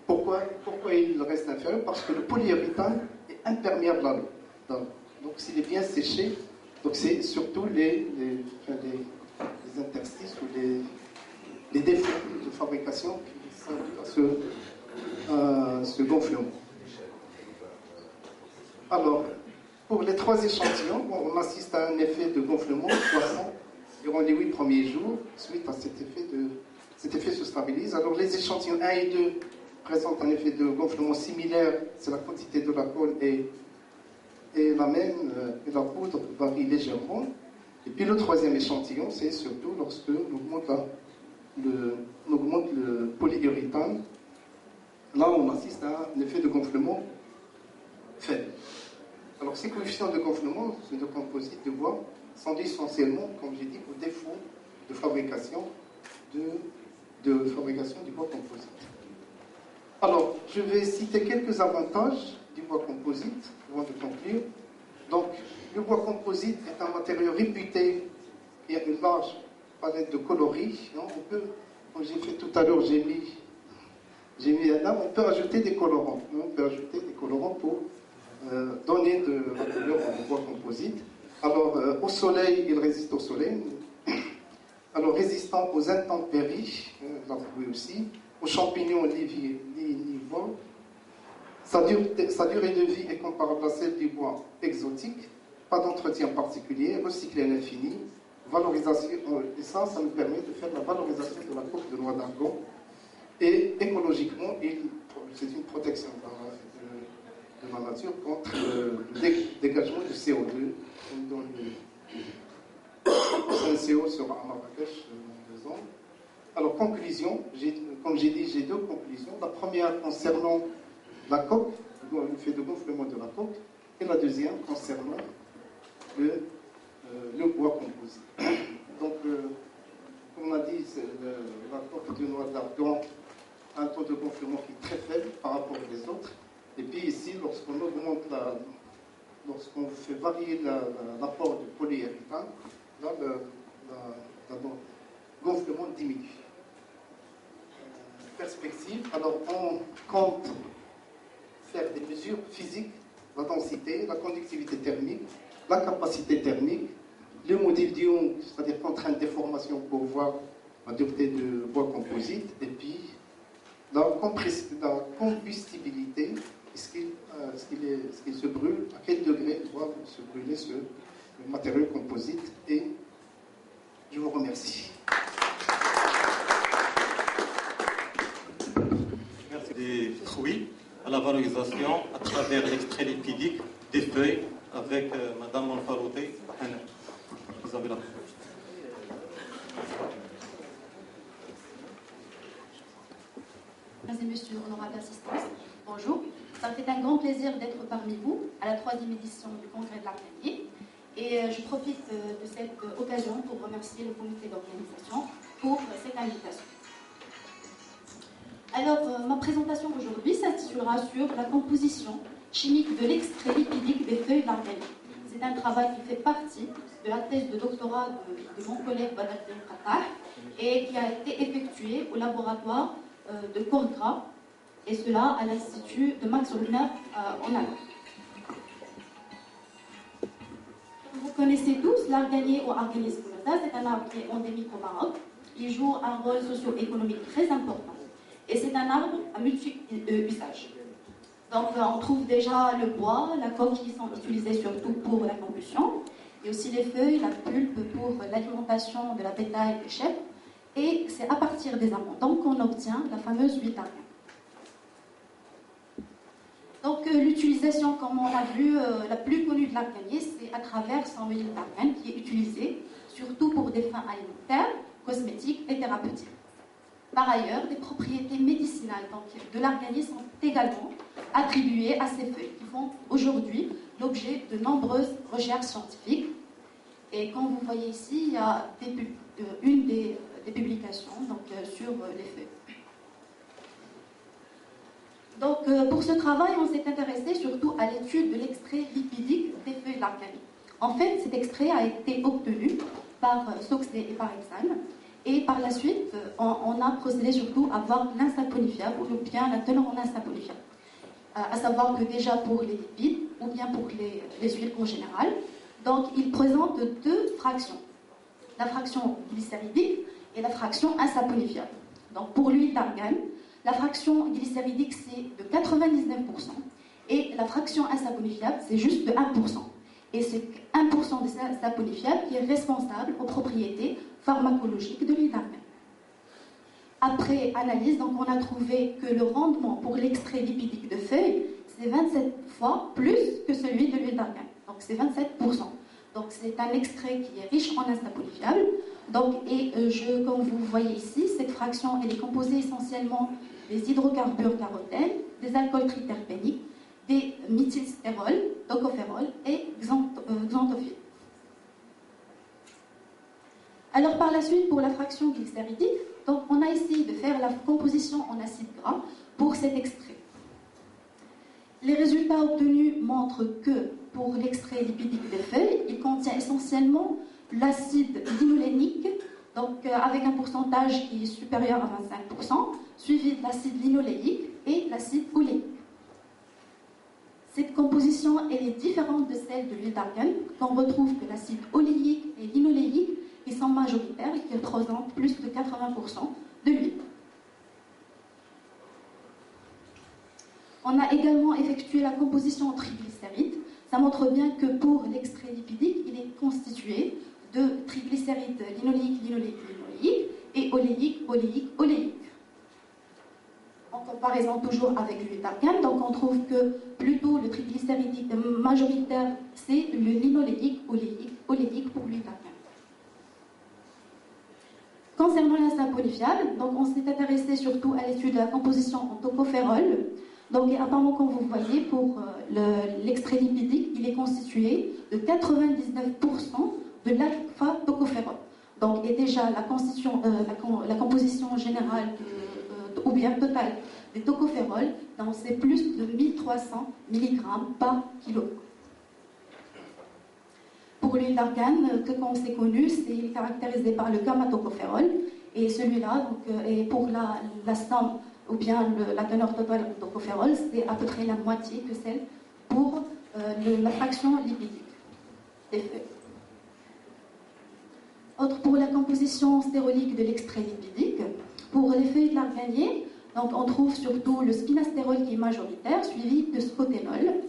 pourquoi il reste inférieur? Parce que le polyuréthane est imperméable à l'eau. Donc s'il est bien séché, donc c'est surtout les interstices ou les défauts de fabrication qui sont dus à ce gonflement. Alors, pour les trois échantillons, on assiste à un effet de gonflement croissant durant les 8 premiers jours. Suite à cet effet se stabilise. Alors, les échantillons 1 et 2 présentent un effet de gonflement similaire. C'est la quantité de la colle et la même, et la poudre varie légèrement. Et puis le troisième échantillon, c'est surtout lorsque l'on augmente le polyuréthane. Là, on assiste à un effet de gonflement faible. Alors, ces coefficients de gonflement, de composite de bois, sont dus essentiellement, comme j'ai dit, au défaut de fabrication du bois composite. Alors, je vais citer quelques avantages du bois composite avant de conclure. Donc, le bois composite est un matériau réputé qui a une large palette de coloris. On peut, comme j'ai fait tout à l'heure, j'ai mis là, on peut ajouter des colorants. On peut ajouter des colorants pour donner de la couleur au bois composite. Alors, au soleil, il résiste au soleil. Alors, résistant aux intempéries, vous l'avez trouvé aussi, aux champignons lignivoles. Sa durée de vie est comparable à celle du bois exotique. Pas d'entretien particulier, recyclé à l'infini. Valorisation, et ça nous permet de faire la valorisation de la coque de noix d'argon. Et écologiquement, c'est une protection de la nature contre le dégagement du CO2. C'est un CO sera à Marrakech, dans 2 ans. Alors, conclusion, comme j'ai dit, j'ai 2 conclusions. La première concernant la coque, le fait de gonflement de la coque, et la deuxième concernant le bois composite. Donc, comme on a dit, la coque de noix d'argan a un taux de gonflement qui est très faible par rapport aux autres. Et puis ici, lorsqu'on fait varier l'apport du polyuréthane, là, le gonflement diminue. Perspective, alors on compte faire des mesures physiques, la densité, la conductivité thermique, la capacité thermique, le module Young, c'est-à-dire contrainte de déformation pour voir la dureté de bois composite, et puis la combustibilité, est-ce qu'il se brûle, à quel degré doit se brûler ce matériau composite, et je vous remercie. Merci. Des fruits à la valorisation à travers l'extrait lipidique des feuilles avec Madame Monfarouté. Vous avez la parole. Mesdames et messieurs, honorable assistance, bonjour. Ça me fait un grand plaisir d'être parmi vous à la 3e édition du congrès de l'Arcanie. Et je profite de cette occasion pour remercier le comité d'organisation pour cette invitation. Alors, ma présentation aujourd'hui s'intitulera sur la composition chimique de l'extrait lipidique des feuilles d'arganie. C'est un travail qui fait partie de la thèse de doctorat de mon collègue Badr Qatar et qui a été effectué au laboratoire de Corgras, et cela à l'Institut de Max Rubner en Allemagne. Vous connaissez tous l'arganier ou Arganis spinosa, c'est un arbre qui est endémique au Maroc. Il joue un rôle socio-économique très important. Et c'est un arbre à multi-usage. Donc on trouve déjà le bois, la coque qui sont utilisées surtout pour la combustion, et aussi les feuilles, la pulpe pour l'alimentation de la bétail et des chèvres. Et c'est à partir des abondants qu'on obtient la fameuse huile d'argan. Donc l'utilisation, comme on l'a vu, la plus connue de l'arganier, c'est à travers son huile d'argan qui est utilisée surtout pour des fins alimentaires, cosmétiques et thérapeutiques. Par ailleurs, des propriétés médicinales de l'arganier sont également attribuées à ces feuilles qui font aujourd'hui l'objet de nombreuses recherches scientifiques. Et comme vous voyez ici, il y a une des publications sur les feuilles. Donc, pour ce travail, on s'est intéressé surtout à l'étude de l'extrait lipidique des feuilles d'arganier. En fait, cet extrait a été obtenu par Soxley et par Exane. Et par la suite, on a procédé surtout à voir l'insaponifiable ou bien la teneur en insaponifiable. À savoir que déjà pour les lipides ou bien pour les huiles en général, donc il présente deux fractions. La fraction glycéridique et la fraction insaponifiable. Donc pour l'huile d'argan, la fraction glycéridique c'est de 99% et la fraction insaponifiable c'est juste de 1%. Et c'est 1% des insaponifiables qui est responsable aux propriétés pharmacologiques de l'huile d'argan. Après analyse, donc on a trouvé que le rendement pour l'extrait lipidique de feuilles, c'est 27 fois plus que celui de l'huile d'argan. Donc c'est 27%. Donc c'est un extrait qui est riche en insaponifiables. Donc, comme vous voyez ici, cette fraction elle est composée essentiellement des hydrocarbures carotènes, des alcools triterpéniques, des méthylstérols, tocophérols et xanthophiles. Alors par la suite, pour la fraction glycéridique, donc on a essayé de faire la composition en acide gras pour cet extrait. Les résultats obtenus montrent que pour l'extrait lipidique des feuilles, il contient essentiellement l'acide linolénique, donc avec un pourcentage qui est supérieur à 25%, suivi de l'acide linoléique et l'acide oléique. Cette composition elle est différente de celle de l'huile d'argan, qu'on retrouve que l'acide oléique et linoléique ils sont majoritaires et qui représentent plus de 80% de l'huile. On a également effectué la composition en triglycérides. Ça montre bien que pour l'extrait lipidique, il est constitué de triglycérides linoléiques et oléiques. En comparaison toujours avec l'huile d'argan, donc on trouve que plutôt le triglycéridique majoritaire, c'est le linoléique oléique pour l'huile d'argan. Concernant l'insaponifiable, donc on s'est intéressé surtout à l'étude de la composition en tocophérol. Donc apparemment, comme vous voyez, pour l'extrait lipidique, il est constitué de 99% de l'alpha-tocophérol. Donc, et déjà la composition générale ou bien totale des tocophérols, c'est plus de 1300 mg par kilo. Pour l'huile d'argan, comme c'est connu, c'est caractérisé par le gamma-tocophérol. Et celui-là, et pour la somme ou bien la teneur totale en tocophérol, c'est à peu près la moitié que celle pour la fraction lipidique des feuilles. Autre pour la composition stérolique de l'extrait lipidique, pour les feuilles de l'arganier, donc on trouve surtout le spinastérol qui est majoritaire, suivi de scoténol.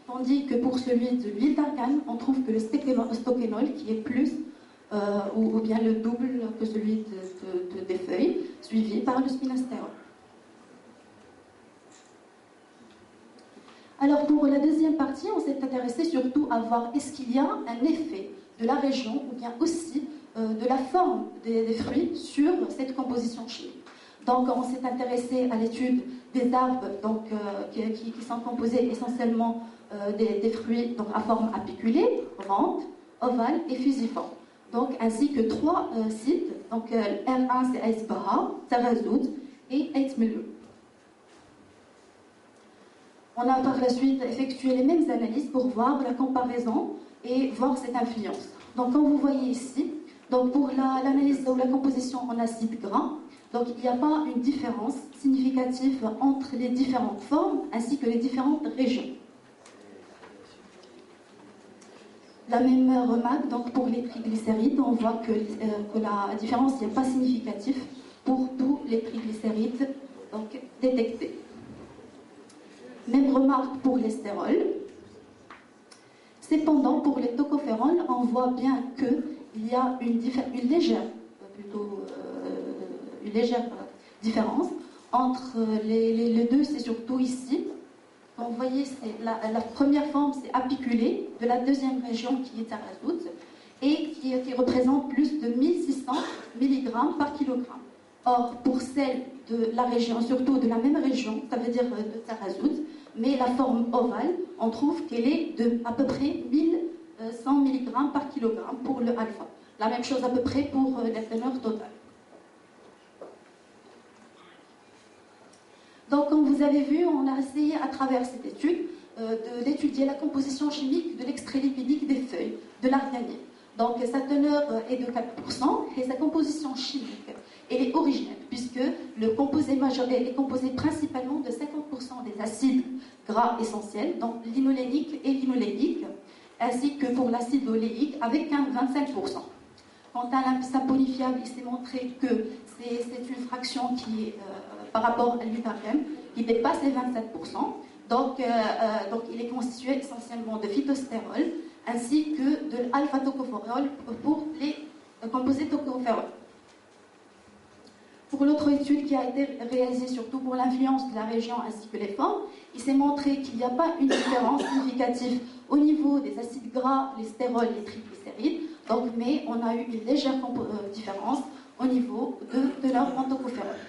Tandis que pour celui de l'huile d'argan, on trouve que le stokénol qui est plus, ou bien le double que celui des feuilles, suivi par le spinastérol. Alors pour la deuxième partie, on s'est intéressé surtout à voir est-ce qu'il y a un effet de la région ou bien aussi de la forme des fruits sur cette composition chimique. Donc on s'est intéressé à l'étude des arbres qui sont composés essentiellement des fruits donc, à forme apiculée, ronde, ovale et fusiforme. Donc, ainsi que trois sites. Donc R1 c'est Aïsbaha, Tarazout et Aïtmelou. On a par la suite effectué les mêmes analyses pour voir la comparaison et voir cette influence. Donc comme vous voyez ici, donc pour l'analyse de la composition en acide gras, donc il n'y a pas une différence significative entre les différentes formes ainsi que les différentes régions. La même remarque, donc pour les triglycérides, on voit que la différence n'est pas significative pour tous les triglycérides donc, détectés. Même remarque pour les stérols. Cependant, pour les tocophérols, on voit bien qu'il y a une légère différence entre les deux, c'est surtout ici. Donc, vous voyez, la première forme, c'est apiculé, de la deuxième région qui est Tarazout, et qui représente plus de 1600 mg par kilogramme. Or, pour celle de la région, surtout de la même région, ça veut dire de Tarazout, mais la forme ovale, on trouve qu'elle est de à peu près 1100 mg par kilogramme pour le alpha. La même chose à peu près pour la teneur totale. Donc, comme vous avez vu, on a essayé à travers cette étude d'étudier la composition chimique de l'extrait lipidique des feuilles de l'arganier. Donc, sa teneur est de 4% et sa composition chimique, elle est originelle, puisque le composé majoritaire est composé principalement de 50% des acides gras essentiels, donc linolénique et linolénique, ainsi que pour l'acide oléique avec un 25%. Quant à l'imponifiable, il s'est montré que c'est une fraction qui est, par rapport à l'UPAM, qui dépasse les 27%. Donc, il est constitué essentiellement de phytostérol ainsi que de l'alpha-tocopherol pour les composés tocophérols. Pour l'autre étude qui a été réalisée surtout pour l'influence de la région ainsi que les formes, il s'est montré qu'il n'y a pas une différence significative au niveau des acides gras, les stérols, les triglycérides, mais on a eu une légère différence au niveau de leur tocophérols.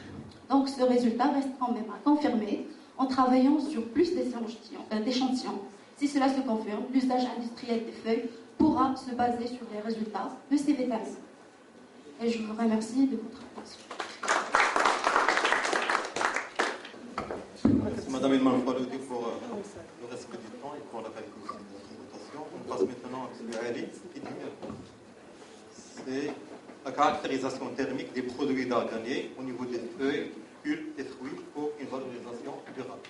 Donc ce résultat reste quand même à confirmer en travaillant sur plus d'échantillons. Si cela se confirme, l'usage industriel des feuilles pourra se baser sur les résultats de ces vitamines. Et je vous remercie de votre attention. Merci Madame Ilman Faloudi pour le respect du temps et pour la qualité de la présentation. On passe maintenant à Ali qui dit c'est la caractérisation thermique des produits d'arganier au niveau des feuilles, pulpes et fruits pour une valorisation durable.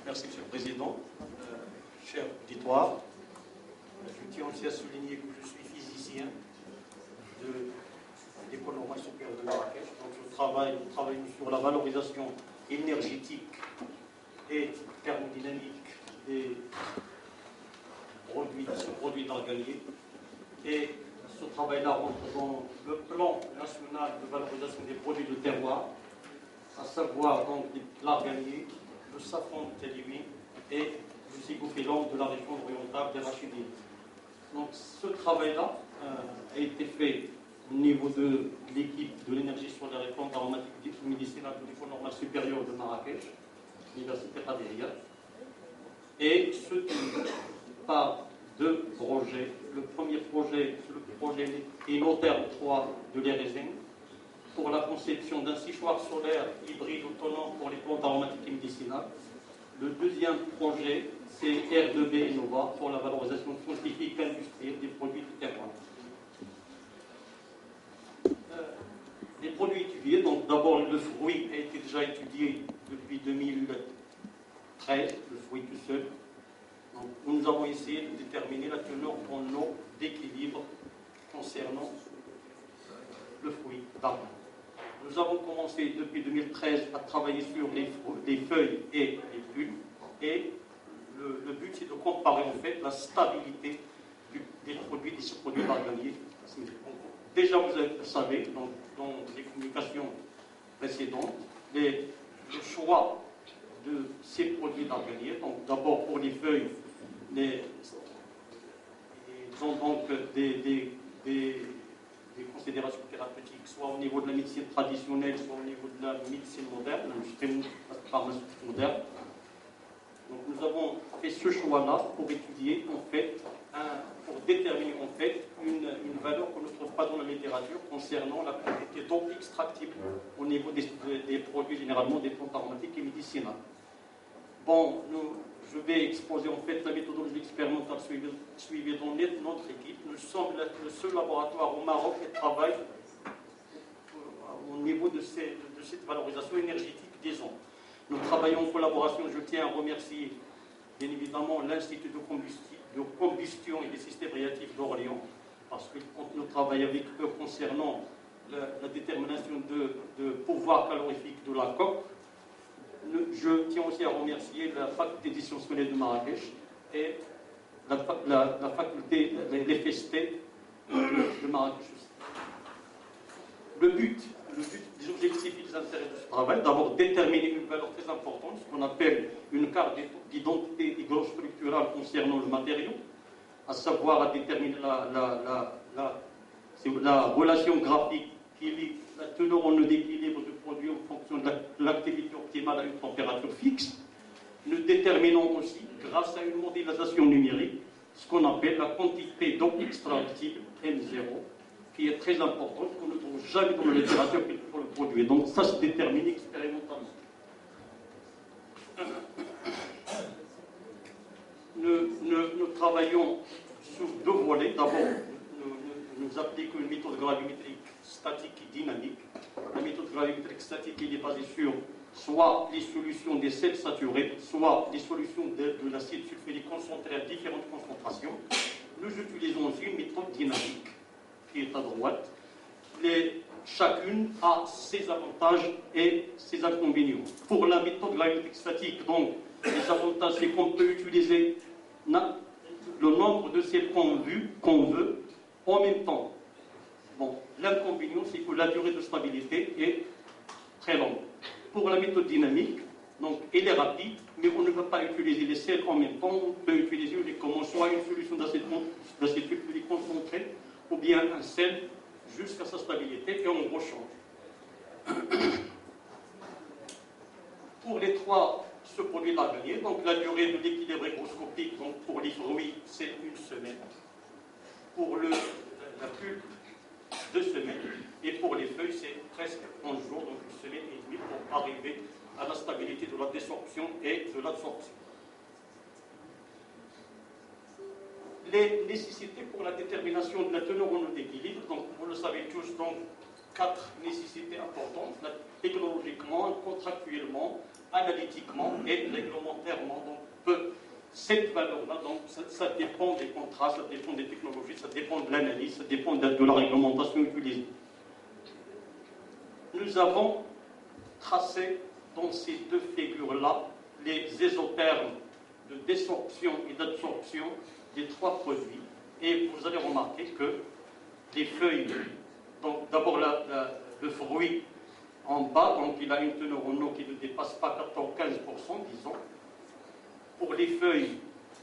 Merci Monsieur le Président. Cher auditoire, je tiens aussi à souligner que je suis physicien de l'École normale supérieure de Marrakech. Donc je travaille sur la valorisation énergétique et thermodynamique des produits d'arganier. Et ce travail-là rentre dans le plan national de valorisation des produits de terroir, à savoir donc l'arganier, le safran de Telimi et le zygophyllum de la région orientale des Rachidides. Donc ce travail-là a été fait au niveau de l'équipe de l'énergie solaire et plantes aromatiques médicinales de l'École normale supérieure de Marrakech, l'Université Qadiriyya, et soutenu par deux projets. Le premier projet, c'est le projet Inoterre 3 de l'ERESEN, pour la conception d'un séchoir solaire hybride autonome pour les plantes aromatiques et médicinales. Le deuxième projet, c'est R2B Innova pour la valorisation scientifique industrielle des produits du terroir. Les produits étudiés, donc d'abord le fruit a été déjà étudié depuis 2013, le fruit tout seul. Donc, nous avons essayé de déterminer la teneur en eau d'équilibre concernant le fruit d'arbre. Nous avons commencé depuis 2013 à travailler sur les feuilles et les pulpes, et le but c'est de comparer en fait la stabilité des produits d'arganier. Déjà vous savez dans les communications précédentes le choix de ces produits d'arganier. Donc d'abord pour les feuilles, ils ont donc des considérations thérapeutiques, soit au niveau de la médecine traditionnelle, soit au niveau de la médecine moderne, la pharmacie moderne. Donc nous avons fait ce choix-là pour étudier, en fait, pour déterminer en fait une valeur qu'on ne trouve pas dans la littérature concernant la quantité d'eau extractible au niveau des produits, généralement des plantes aromatiques et médicinales. Bon, je vais exposer en fait la méthodologie expérimentale suivie dans notre équipe. Nous sommes le seul laboratoire au Maroc qui travaille au niveau de cette valorisation énergétique des ondes. Nous travaillons en collaboration, je tiens à remercier bien évidemment l'Institut de combustion et des systèmes réactifs d'Orléans, parce que quand nous travaillons avec eux concernant la détermination de pouvoir calorifique de la coque. Je tiens aussi à remercier la faculté des sciences scolaires de Marrakech et la faculté, l'FST de Marrakech aussi. Le but, les objectifs et les intérêts de ce travail, d'abord déterminer une valeur très importante, ce qu'on appelle une carte d'identité hygrostructurale concernant le matériau, à savoir à déterminer la relation graphique qui lie la teneur en eau d'équilibre du produit en fonction de l'activité optimale à une température fixe. Nous déterminons aussi, grâce à une modélisation numérique, ce qu'on appelle la quantité d'eau extractible, M0, qui est très importante, qu'on ne trouve jamais dans la littérature pour le produit. Donc ça se détermine expérimentalement. Nous travaillons sur deux volets. D'abord, nous appliquons une méthode gravimétrique statique et dynamique. La méthode gravimétrique statique est basée sur soit les solutions des sels saturés, soit les solutions de l'acide sulfurique concentré à différentes concentrations. Nous utilisons aussi une méthode dynamique qui est à droite. Chacune a ses avantages et ses inconvénients. Pour la méthode gravimétrique statique, donc, les avantages, c'est qu'on peut utiliser le nombre de sels qu'on veut en même temps. Bon, l'inconvénient, c'est que la durée de stabilité est très longue. Pour la méthode dynamique, donc, elle est rapide, mais on ne peut pas utiliser les sels en même temps. On peut utiliser uniquement soit une solution d'acide sulfurique concentré, ou bien un sel jusqu'à sa stabilité, et on rechange. Pour les trois, ce produit à gagner, donc la durée de l'équilibre hygroscopique, donc pour les fruits, c'est 1 semaine. Pour la pulpe, 2 semaines. Et pour les feuilles, c'est presque 11 jours, donc 1 semaine et demie pour arriver à la stabilité de la désorption et de l'absorption. Les nécessités pour la détermination de la teneur en eau d'équilibre, donc vous le savez tous, donc 4 nécessités importantes, technologiquement, contractuellement, analytiquement et réglementairement. Donc cette valeur-là, donc ça dépend des contrats, ça dépend des technologies, ça dépend de l'analyse, ça dépend de la réglementation utilisée. Nous avons tracé dans ces deux figures-là les isothermes de désorption et d'absorption des 3 produits. Et vous allez remarquer que les feuilles, donc d'abord le fruit en bas, donc il a une teneur en eau qui ne dépasse pas 14-15%, disons. Pour les feuilles,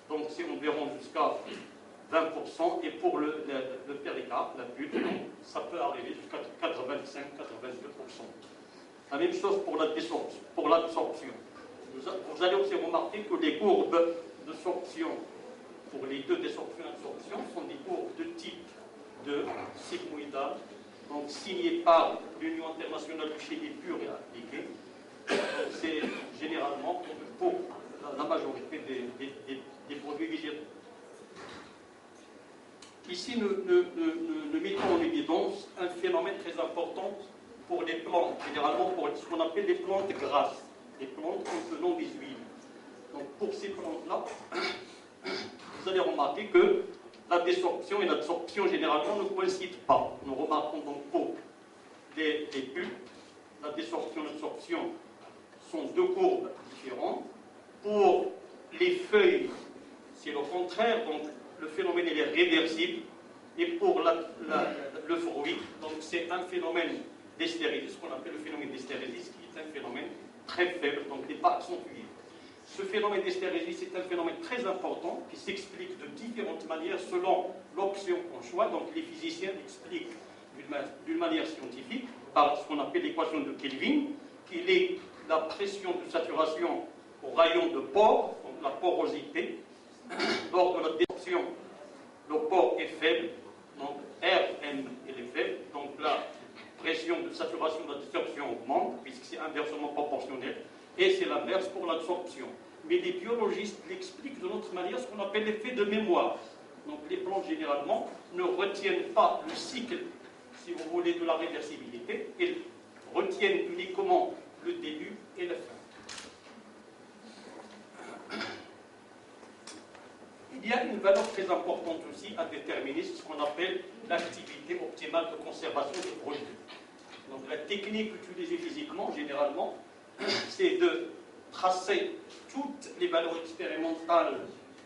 donc c'est environ jusqu'à 20%, et pour le péricarpe, la pulpe, ça peut arriver jusqu'à 85-82%. La même chose pour l'absorption. Vous allez aussi remarquer que les courbes de sorption pour les deux désorptions et absorption sont des courbes de type de sigmoïdal, donc signées par l'Union internationale du chimie pure et appliquée. C'est généralement pour la majorité des produits végétaux. Ici, nous mettons en évidence un phénomène très important pour les plantes, généralement pour ce qu'on appelle les plantes grasses, les plantes contenant des huiles. Donc pour ces plantes-là, vous allez remarquer que la désorption et l'absorption généralement ne coïncident pas. Nous remarquons donc pour les pulpes, la désorption et l'absorption sont 2 courbes différentes. Pour les feuilles, c'est le contraire, donc le phénomène est réversible. Et pour le fruit, donc c'est un phénomène d'hystérésis, ce qu'on appelle le phénomène d'hystérésis, qui est un phénomène très faible, donc n'est pas accentué. Ce phénomène d'hystérésis est un phénomène très important qui s'explique de différentes manières selon l'option qu'on choisit. Donc les physiciens l'expliquent d'une manière scientifique par ce qu'on appelle l'équation de Kelvin, qui est la pression de saturation au rayon de pore, donc la porosité. Lors de la désorption, le pore est faible, donc Rm est faible, donc la pression de saturation de la désorption augmente, puisque c'est inversement proportionnel, et c'est l'inverse pour l'absorption. Mais les biologistes l'expliquent de notre manière, ce qu'on appelle l'effet de mémoire. Donc les plantes, généralement, ne retiennent pas le cycle, si vous voulez, de la réversibilité, elles retiennent uniquement le début et la fin. Il y a une valeur très importante aussi à déterminer, ce qu'on appelle l'activité optimale de conservation des produits. Donc la technique utilisée physiquement, généralement, c'est de tracer toutes les valeurs expérimentales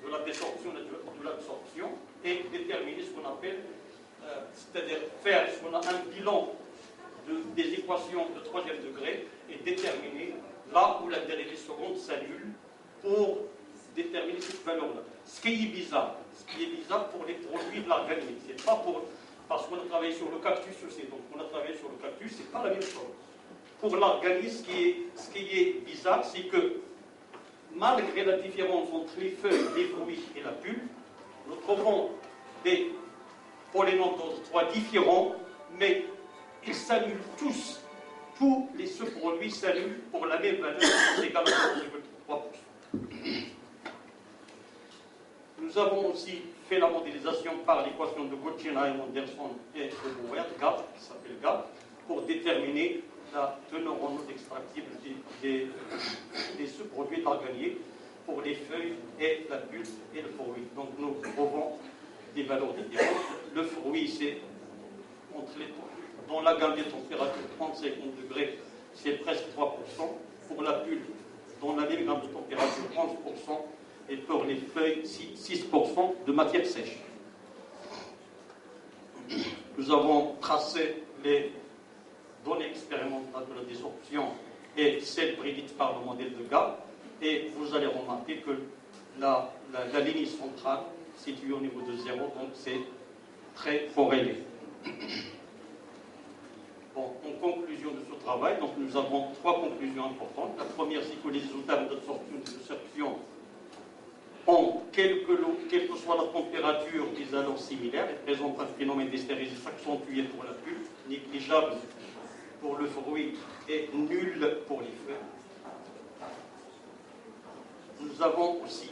de la désorption et de l'absorption et déterminer ce qu'on appelle, c'est-à-dire faire ce qu'on a un bilan des équations de troisième degré et déterminer là où la dérivée seconde s'annule pour déterminer cette valeur-là. Ce qui est bizarre pour les produits de l'organique, c'est pas pour... Parce qu'on a travaillé sur le cactus aussi, donc on a travaillé sur le cactus, c'est pas la même chose. Pour l'organisme, ce qui est bizarre, c'est que malgré la différence entre les feuilles, les fruits et la pulpe, nous trouvons des pollénantoses 3 différents, mais ils s'annulent tous. Tous les sous-produits s'annulent pour la même valeur, égale à 3%. Nous avons aussi fait la modélisation par l'équation de Gotchina et Anderson et de Bauer, GAP, qui s'appelle GAP, pour déterminer la teneur en eau extractible des sous-produits d'organier pour les feuilles et la pulpe et le fruit. Donc nous trouvons des valeurs différentes. Le fruit, c'est dans la gamme des températures 30-50 degrés, c'est presque 3%. Pour la pulpe, dans la même gamme de température 11%. Et pour les feuilles, 6% de matière sèche. Nous avons tracé les données expérimentales de la désorption et celles prédites par le modèle de GAP. Et vous allez remarquer que la ligne centrale située au niveau de 0, donc c'est très corrélé. Bon, en conclusion de ce travail, donc nous avons 3 conclusions importantes. La première, c'est que les isothermes d'absorption et de désorption ont, quelle que soit la température, des valeurs similaires et présentent un phénomène d'hystérésis accentué pour la pulpe, négligeable pour le fruit et nul pour les feuilles. Nous avons aussi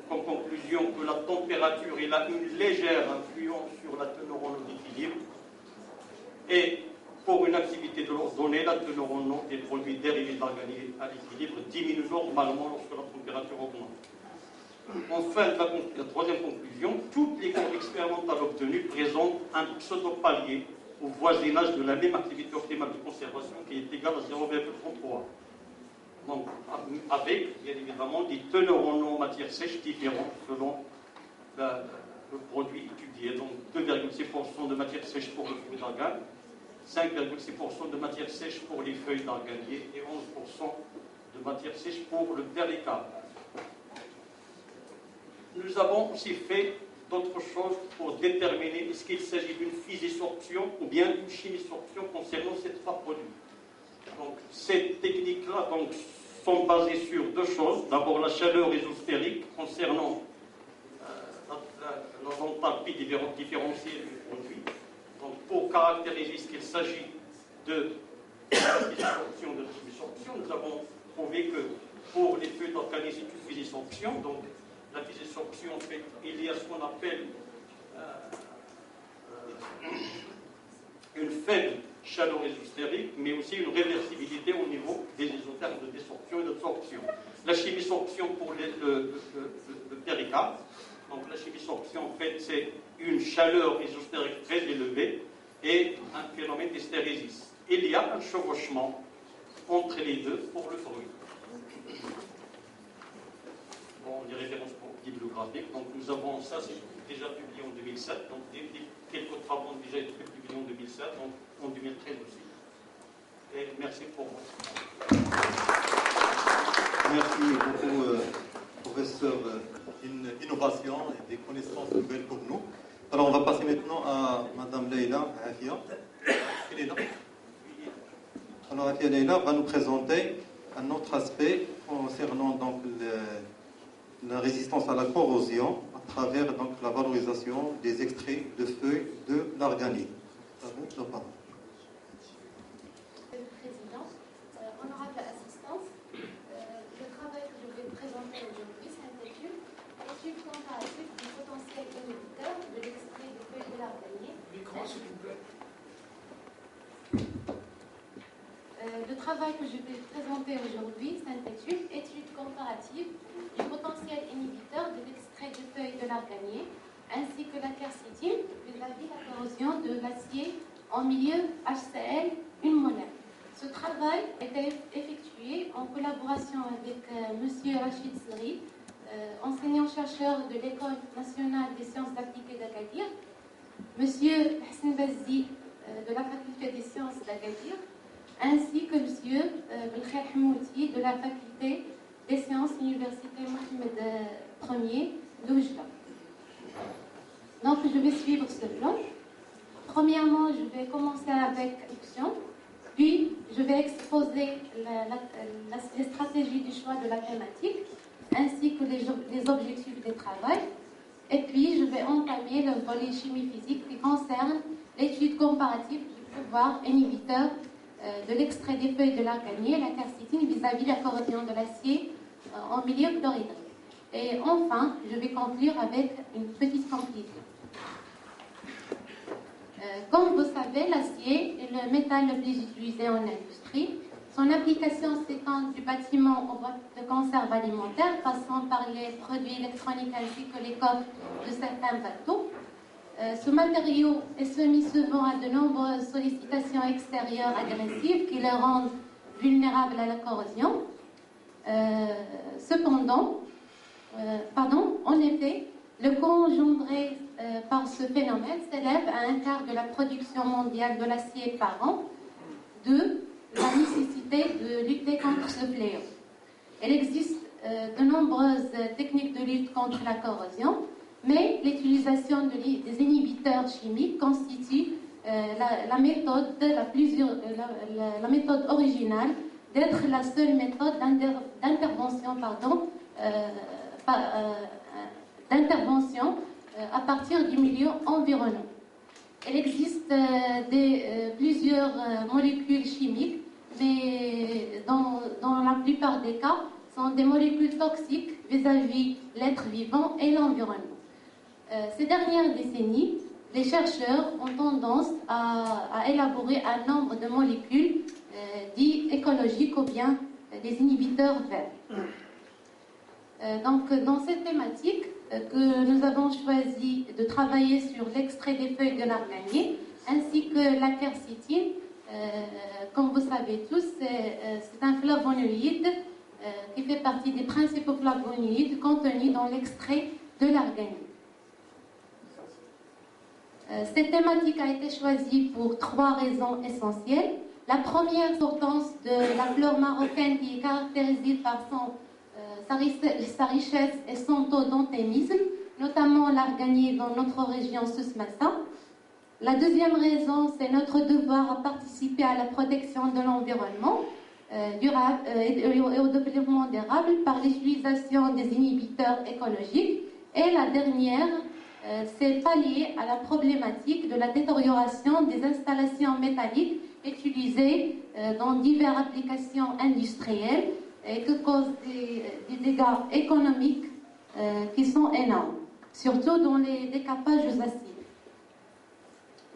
comme conclusion que la température elle a une légère influence sur la teneur en eau d'équilibre et pour une activité de l'eau donnée, la teneur en eau des produits dérivés d'organiques à l'équilibre diminue normalement lorsque la température augmente. Enfin, la troisième conclusion, toutes les cours expérimentales obtenues présentent un pseudo-palier au voisinage de la même activité optimale de conservation qui est égale à 0,33. Donc, avec, bien évidemment, des teneurs en eau en matière sèche différentes selon le produit étudié. Donc, 2,6% de matière sèche pour le fruit d'organe, 5,6% de matière sèche pour les feuilles d'organier et 11% de matière sèche pour le péricarpe. Nous avons aussi fait d'autres choses pour déterminer est-ce qu'il s'agit d'une physisorption ou bien d'une chimisorption concernant ces 3 produits. Donc, ces techniques-là sont basées sur 2 choses. D'abord, la chaleur ésotérique concernant l'enthalpie différenciée du produit. Donc, pour caractériser ce qu'il s'agit de physisorption ou de chimisorption, nous avons prouvé que pour les feuilles d'organisme, c'est une physisorption. Donc, la physisorption, en fait, il y a ce qu'on appelle une faible chaleur ésotérique, mais aussi une réversibilité au niveau des isothermes de désorption et d'absorption. La chimisorption pour le péricarpe. Donc la chimisorption, en fait, c'est une chaleur ésotérique très élevée et un phénomène d'hystérésis. Il y a un chevauchement entre les deux pour le fruit. Bon, des références bibliographiques. Donc nous avons ça, c'est déjà publié en 2007. Donc quelques travaux ont déjà été publiés en 2007, donc en 2013 aussi. Et merci pour moi. Merci beaucoup, professeur. Une innovation et des connaissances nouvelles pour nous. Alors on va passer maintenant à Madame Leïla Afia. Elle est là. Alors Afia Leïla va nous présenter un autre aspect concernant donc la résistance à la corrosion à travers donc la valorisation des extraits de feuilles de l'arganique. À vous la parole. Monsieur le Président, honorable assistance, le travail que je vais présenter aujourd'hui s'intitule Étude comparative du potentiel inhibiteur de l'extrait de feuilles de l'arganier. Micro, s'il vous plaît. Le travail travail que je vais présenter aujourd'hui s'intitule « Étude comparative du potentiel inhibiteur de l'extrait de feuilles de l'arganier ainsi que la quercétine vis-à-vis la corrosion de l'acier en milieu HCl 1 molaire ». Ce travail a été effectué en collaboration avec M. Rachid Sri, enseignant-chercheur de l'École nationale des sciences appliquées d'Agadir, M. Hassan Bazzi de la faculté des sciences d'Agadir, ainsi que M. Belkhair Hamouti de la faculté des sciences université Mohamed Ier de Oujda. Donc je vais suivre ce plan. Premièrement, je vais commencer avec l'introduction, puis je vais exposer les stratégies du choix de la thématique, ainsi que les objectifs du travail. Et puis, je vais entamer le volet chimie-physique qui concerne l'étude comparative du pouvoir inhibiteur de l'extrait des feuilles de l'arganier, la quercétine, vis-à-vis de la corrosion de l'acier en milieu chlorhydrique. Et enfin, je vais conclure avec une petite conclusion. Comme vous savez, l'acier est le métal le plus utilisé en industrie. Son application s'étend du bâtiment aux boîtes de conserve alimentaire, passant par les produits électroniques ainsi que les coques de certains bateaux. Ce matériau est soumis souvent à de nombreuses sollicitations extérieures agressives qui le rendent vulnérable à la corrosion. En effet, le coût engendré par ce phénomène s'élève à un quart de la production mondiale de l'acier par an. La nécessité de lutter contre ce fléau. Il existe de nombreuses techniques de lutte contre la corrosion, mais l'utilisation des inhibiteurs chimiques constitue la méthode originale d'être la seule méthode d'intervention à partir du milieu environnant. Il existe plusieurs molécules chimiques, mais dans la plupart des cas, sont des molécules toxiques vis-à-vis l'être vivant et l'environnement. Ces dernières décennies, les chercheurs ont tendance à élaborer un nombre de molécules dits écologiques ou bien des inhibiteurs verts. Donc, dans cette thématique, que nous avons choisi de travailler sur l'extrait des feuilles de l'arganier ainsi que la quercétine. Comme vous savez tous, c'est un flavonoïde qui fait partie des principaux flavonoïdes contenus dans l'extrait de l'arganier. Cette thématique a été choisie pour 3 raisons essentielles. La première, l'importance de la flore marocaine qui est caractérisée par sa richesse et son taux d'endémisme, notamment l'arganier dans notre région Souss-Massa. La deuxième raison, c'est notre devoir à participer à la protection de l'environnement durable et au développement durable par l'utilisation des inhibiteurs écologiques. Et la dernière, c'est pallier à la problématique de la détérioration des installations métalliques utilisées dans diverses applications industrielles et qui causent des dégâts économiques qui sont énormes, surtout dans les décapages aux acides.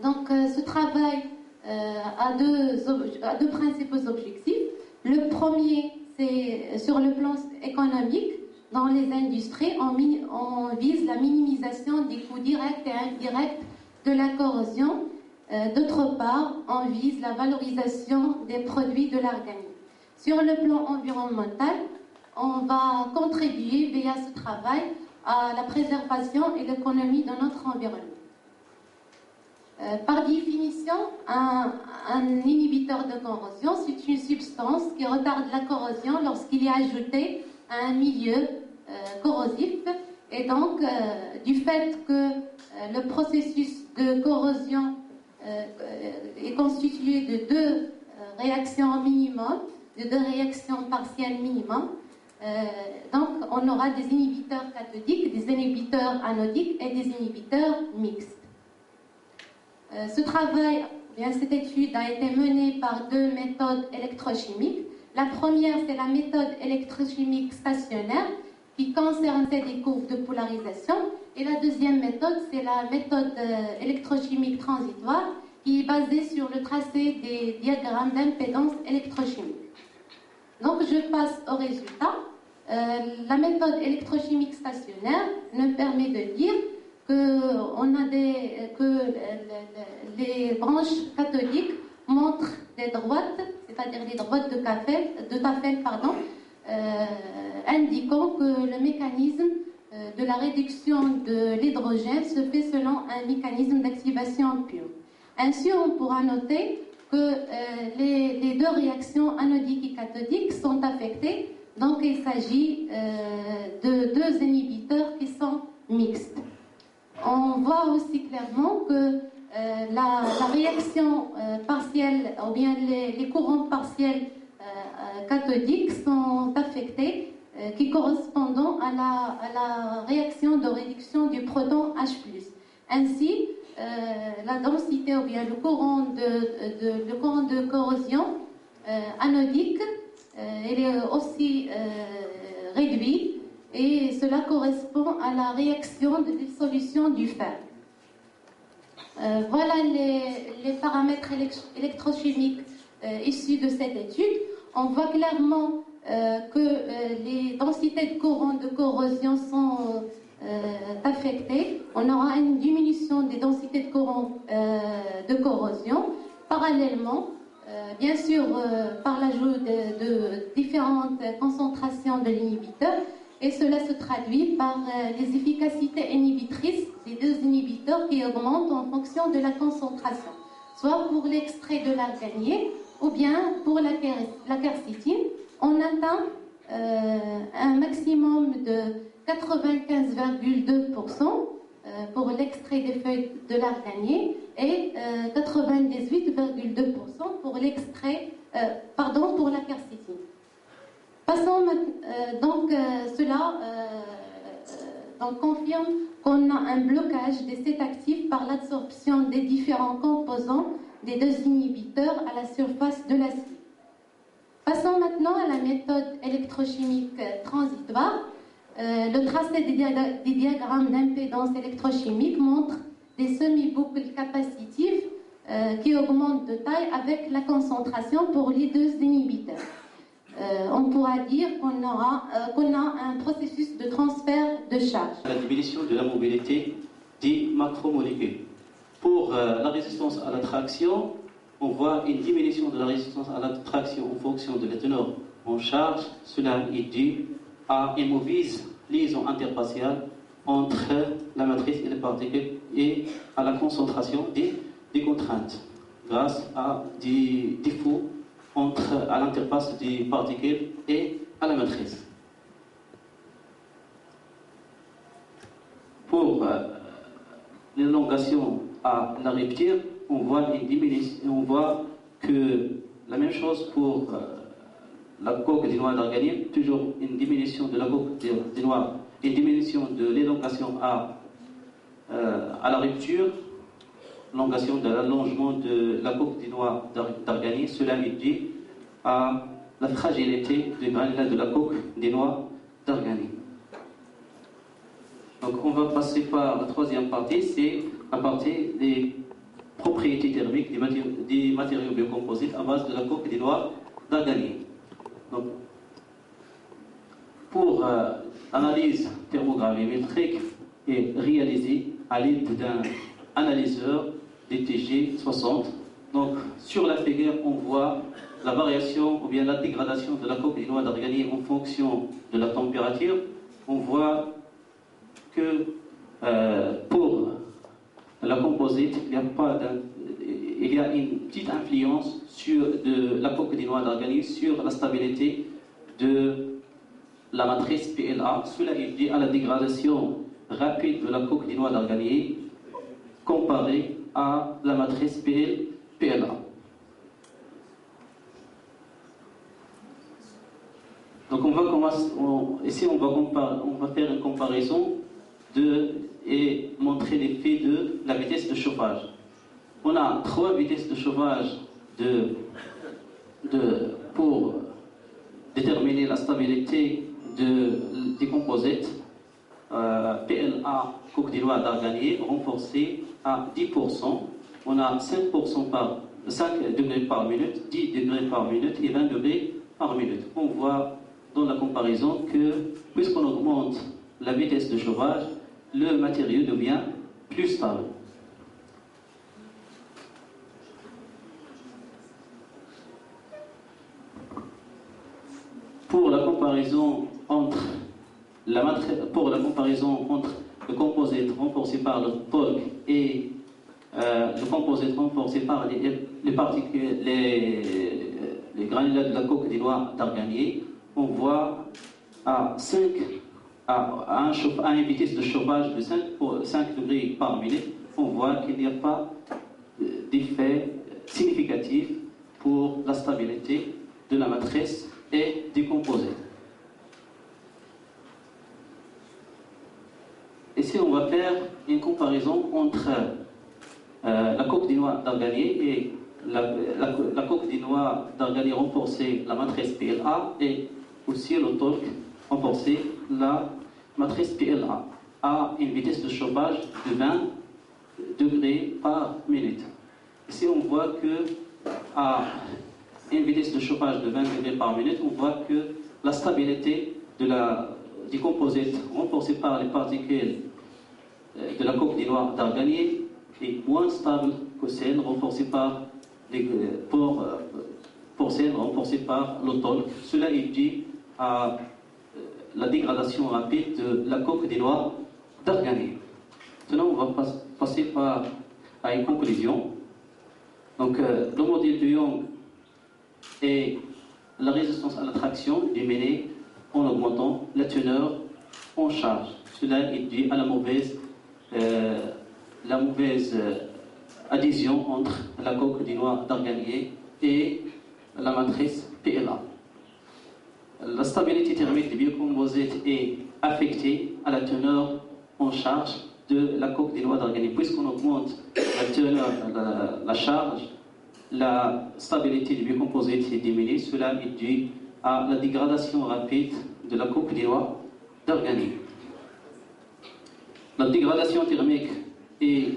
Donc, ce travail a deux principaux objectifs. Le premier, c'est sur le plan économique. Dans les industries, on vise la minimisation des coûts directs et indirects de la corrosion. D'autre part, on vise la valorisation des produits de l'arganier. Sur le plan environnemental, on va contribuer via ce travail à la préservation et l'économie de notre environnement. Par définition, un inhibiteur de corrosion, c'est une substance qui retarde la corrosion lorsqu'il est ajouté à un milieu corrosif. Et donc, du fait que le processus de corrosion est constitué de 2 réactions minimum, de 2 réactions partielles minimum, donc on aura des inhibiteurs cathodiques, des inhibiteurs anodiques et des inhibiteurs mixtes. Ce travail, cette étude a été menée par 2 méthodes électrochimiques. La première, c'est la méthode électrochimique stationnaire qui concerne des courbes de polarisation. Et la deuxième méthode, c'est la méthode électrochimique transitoire qui est basée sur le tracé des diagrammes d'impédance électrochimique. Donc je passe au résultat. La méthode électrochimique stationnaire nous permet de dire que les branches cathodiques montrent des droites, c'est-à-dire les droites de Tafel, indiquant que le mécanisme de la réduction de l'hydrogène se fait selon un mécanisme d'activation pure. Ainsi, on pourra noter que les deux réactions anodiques et cathodiques sont affectées. Donc, il s'agit de deux inhibiteurs qui sont mixtes. On voit aussi clairement que la réaction partielle, ou bien les courants partiels cathodiques sont affectés, qui correspondent à la réaction de réduction du proton H+. Ainsi, la densité ou bien le courant de corrosion anodique il est aussi réduit et cela correspond à la réaction de dissolution du fer. Voilà les paramètres électrochimiques issus de cette étude. On voit clairement que les densités de courant de corrosion sont affectées. On aura une diminution des densités de courant de corrosion. Parallèlement, bien sûr, par l'ajout de différentes concentrations de l'inhibiteur, et cela se traduit par les efficacités inhibitrices des deux inhibiteurs qui augmentent en fonction de la concentration, soit pour l'extrait de l'arganier ou bien pour la quercétine. On atteint un maximum de 95,2% pour l'extrait des feuilles de l'arganier et 98,2% pour l'extrait, pour la quercétine. Passons donc cela confirme qu'on a un blocage des sites actifs par l'absorption des différents composants des deux inhibiteurs à la surface de la cible. Passons maintenant à la méthode électrochimique transitoire. Le tracé des diagrammes d'impédance électrochimique montre des semi-boucles capacitives qui augmentent de taille avec la concentration pour les deux inhibiteurs. On pourra dire qu'on a un processus de transfert de charge. La diminution de la mobilité des macromolécules. Pour la résistance à l'attraction, on voit une diminution de la résistance à l'attraction en fonction de la teneur en charge. Cela est dû à une mauvaise liaison interfaciale entre la matrice et les particules et à la concentration des contraintes grâce à des défauts à l'interface des particules et à la matrice. Pour l'élongation à la rupture, on voit une diminution, on voit que la même chose pour la coque des noix d'arganium, toujours une diminution de la coque des noix, une diminution de l'élongation à la rupture, l'élongation de l'allongement de la coque des noix d'arganium. Cela est dû à la fragilité du granulat de la coque des noix d'arganium. Donc on va passer par la troisième partie, c'est la partie des propriétés thermiques des matériaux biocomposites à base de la coque des noix d'arganium. Donc, pour l'analyse thermogravimétrique est réalisée à l'aide d'un analyseur DTG60. Donc, sur la figure, on voit la variation ou bien la dégradation de la coque des noix d'arganium en fonction de la température. On voit que pour la composite, il y a une petite influence de la coque des noix d'arganium sur la stabilité de la matrice PLA. Cela est dû à la dégradation rapide de la coque des noix d'arganium comparée à la matrice PLA. Donc ici on va faire une comparaison et montrer l'effet de la vitesse de chauffage. On a 3 vitesses de chauffage pour déterminer la stabilité des composites. PLA, coque des noix d'arganium, renforcée à 10%. On a 5 degrés par minute, 10 degrés par minute et 20 degrés par minute. On voit dans la comparaison que puisqu'on augmente la vitesse de chauffage, le matériau devient plus stable. Pour la comparaison entre le composite renforcé par le torque et le composite renforcé par les particules, les granulats de la coque des noix d'arganier, on voit à une vitesse de chauffage de 5 degrés par minute, on voit qu'il n'y a pas d'effet significatif pour la stabilité de la matrice et du composite. Ici, on va faire une comparaison entre la coque des noix d'arganier et la coque des noix d'arganier renforcée, la matrice PLA, et aussi le torque renforcé, la matrice PLA, à une vitesse de chauffage de 20 degrés par minute. Ici, on voit que à une vitesse de chauffage de 20 degrés par minute, on voit que la stabilité du composite renforcé par les particules de la coque des noix d'arganier est moins stable que celle renforcée par celle renforcée par le torque. Cela est dû à la dégradation rapide de la coque des noix d'arganier. Maintenant, on va passer à une conclusion. Donc, le modèle de Young et la résistance à la traction diminuée en augmentant la teneur en charge. Cela est dû à la mauvaise adhésion entre la coque des noix d'arganier et la matrice PLA. La stabilité thermique du biocomposite est affectée à la teneur en charge de la coque des noix d'arganier. Puisqu'on augmente la teneur, la charge, la stabilité du biocomposite est diminuée. Cela est dû à la dégradation rapide de la coque des noix d'arganier. La dégradation thermique est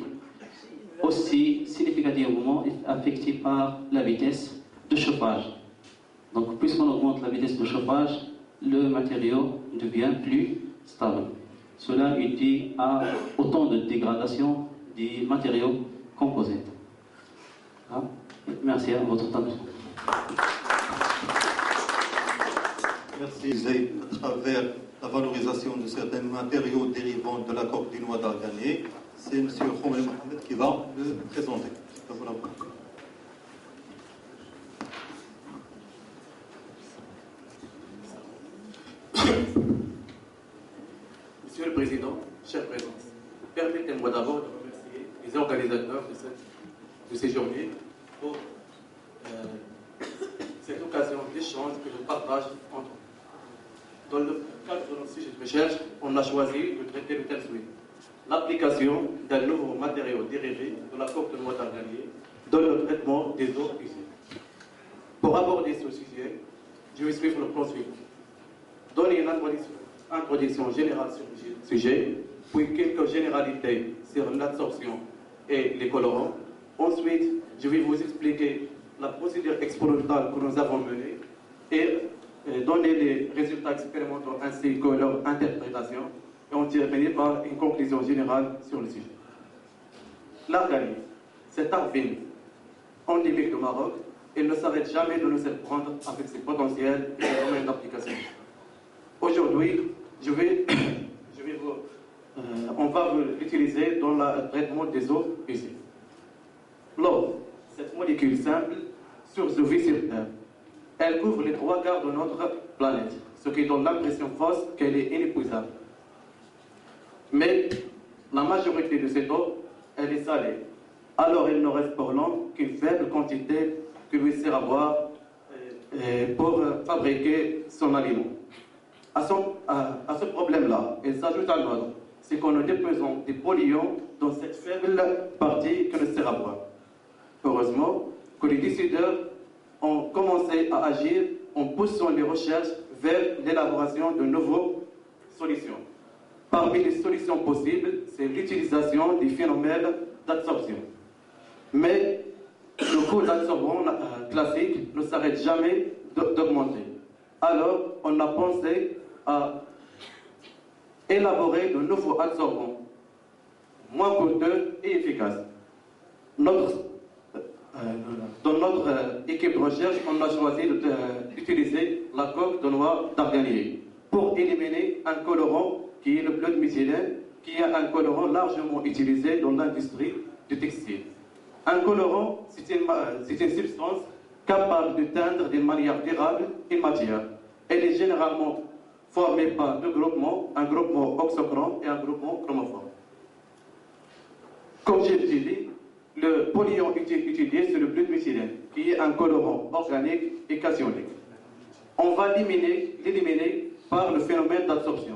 aussi significativement affectée par la vitesse de chauffage. Donc, puisqu'on augmente la vitesse de chauffage, le matériau devient plus stable. Cela est dû à autant de dégradation du matériau composite. Merci à votre attention. Merci. À travers la valorisation de certains matériaux dérivant de la coque des noix d'arganier, c'est M. Khomel Mohamed qui va le présenter. Monsieur le Président, chère présence, permettez-moi d'abord de remercier les organisateurs de ces journées pour cette occasion d'échange que je partage entre nous. Dans le cadre de notre sujet de recherche, on a choisi de traiter de tel sujet: l'application d'un nouveau matériau dérivé de la coque de noix d'arganier dans le traitement des eaux usées. Pour aborder ce sujet, je vais suivre le plan suivant. Donner une introduction générale sur le sujet, puis quelques généralités sur l'absorption et les colorants. Ensuite, je vais vous expliquer la procédure expérimentale que nous avons menée et donner les résultats expérimentaux ainsi que leur interprétation, et on termine par une conclusion générale sur le sujet. L'arganier, cet arbre endémique du Maroc, il ne s'arrête jamais de nous surprendre avec ses potentiels et ses domaines d'application. Aujourd'hui, on va l'utiliser dans le traitement des eaux usées. L'eau, cette molécule simple, source de vie sur Terre, elle couvre les 3/4 de notre planète, ce qui donne l'impression fausse qu'elle est inépuisable. Mais la majorité de cette eau, elle est salée. Alors il ne reste pour l'homme qu'une faible quantité qui lui sert à boire pour fabriquer son aliment. À ce problème-là, il s'ajoute un autre, c'est qu'on nous déposons des polluants dans cette faible partie qui nous sert à boire. Heureusement que les décideurs ont commencé à agir en poussant les recherches vers l'élaboration de nouvelles solutions. Parmi les solutions possibles, c'est l'utilisation des phénomènes d'absorption. Mais le coût d'absorbant classique ne s'arrête jamais d'augmenter. Alors, on a pensé à élaborer de nouveaux adsorbants, moins coûteux et efficaces. Dans notre équipe de recherche, on a choisi d'utiliser la coque de noix d'arganier pour éliminer un colorant qui est le bleu de méthylène, qui est un colorant largement utilisé dans l'industrie du textile. Un colorant, c'est une substance capable de teindre d'une manière durable une matière. Elle est généralement formée par deux groupements, un groupement oxochrome et un groupement chromophore. Comme j'ai dit, le polyion étudié, c'est le bleu de méthylène, qui est un colorant organique et cationique. On va l'éliminer par le phénomène d'absorption,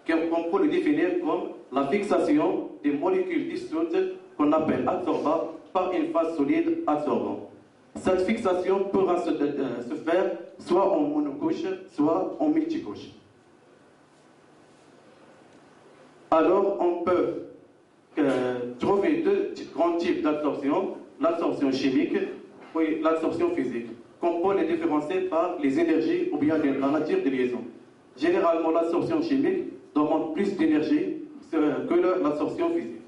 qu'on peut le définir comme la fixation des molécules dissoutes qu'on appelle adsorbats par une phase solide adsorbant. Cette fixation pourra se faire soit en monocouche, soit en multicouche. Alors, on peut trouver deux grands types d'absorption, l'absorption chimique et l'absorption physique, qu'on peut les différencier par les énergies ou bien la nature des liaisons. Généralement, l'absorption chimique demande plus d'énergie que l'absorption physique.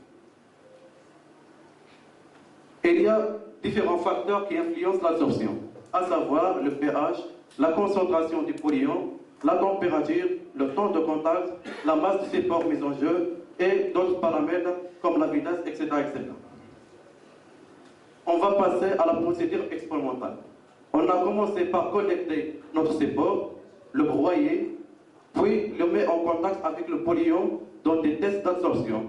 Il y a différents facteurs qui influencent l'absorption, à savoir le pH, la concentration du polyion, la température, le temps de contact, la masse de support mise en jeu et d'autres paramètres comme la vitesse, etc., etc. On va passer à la procédure expérimentale. On a commencé par collecter notre support, le broyer, puis le mettre en contact avec le polyion dans des tests d'absorption.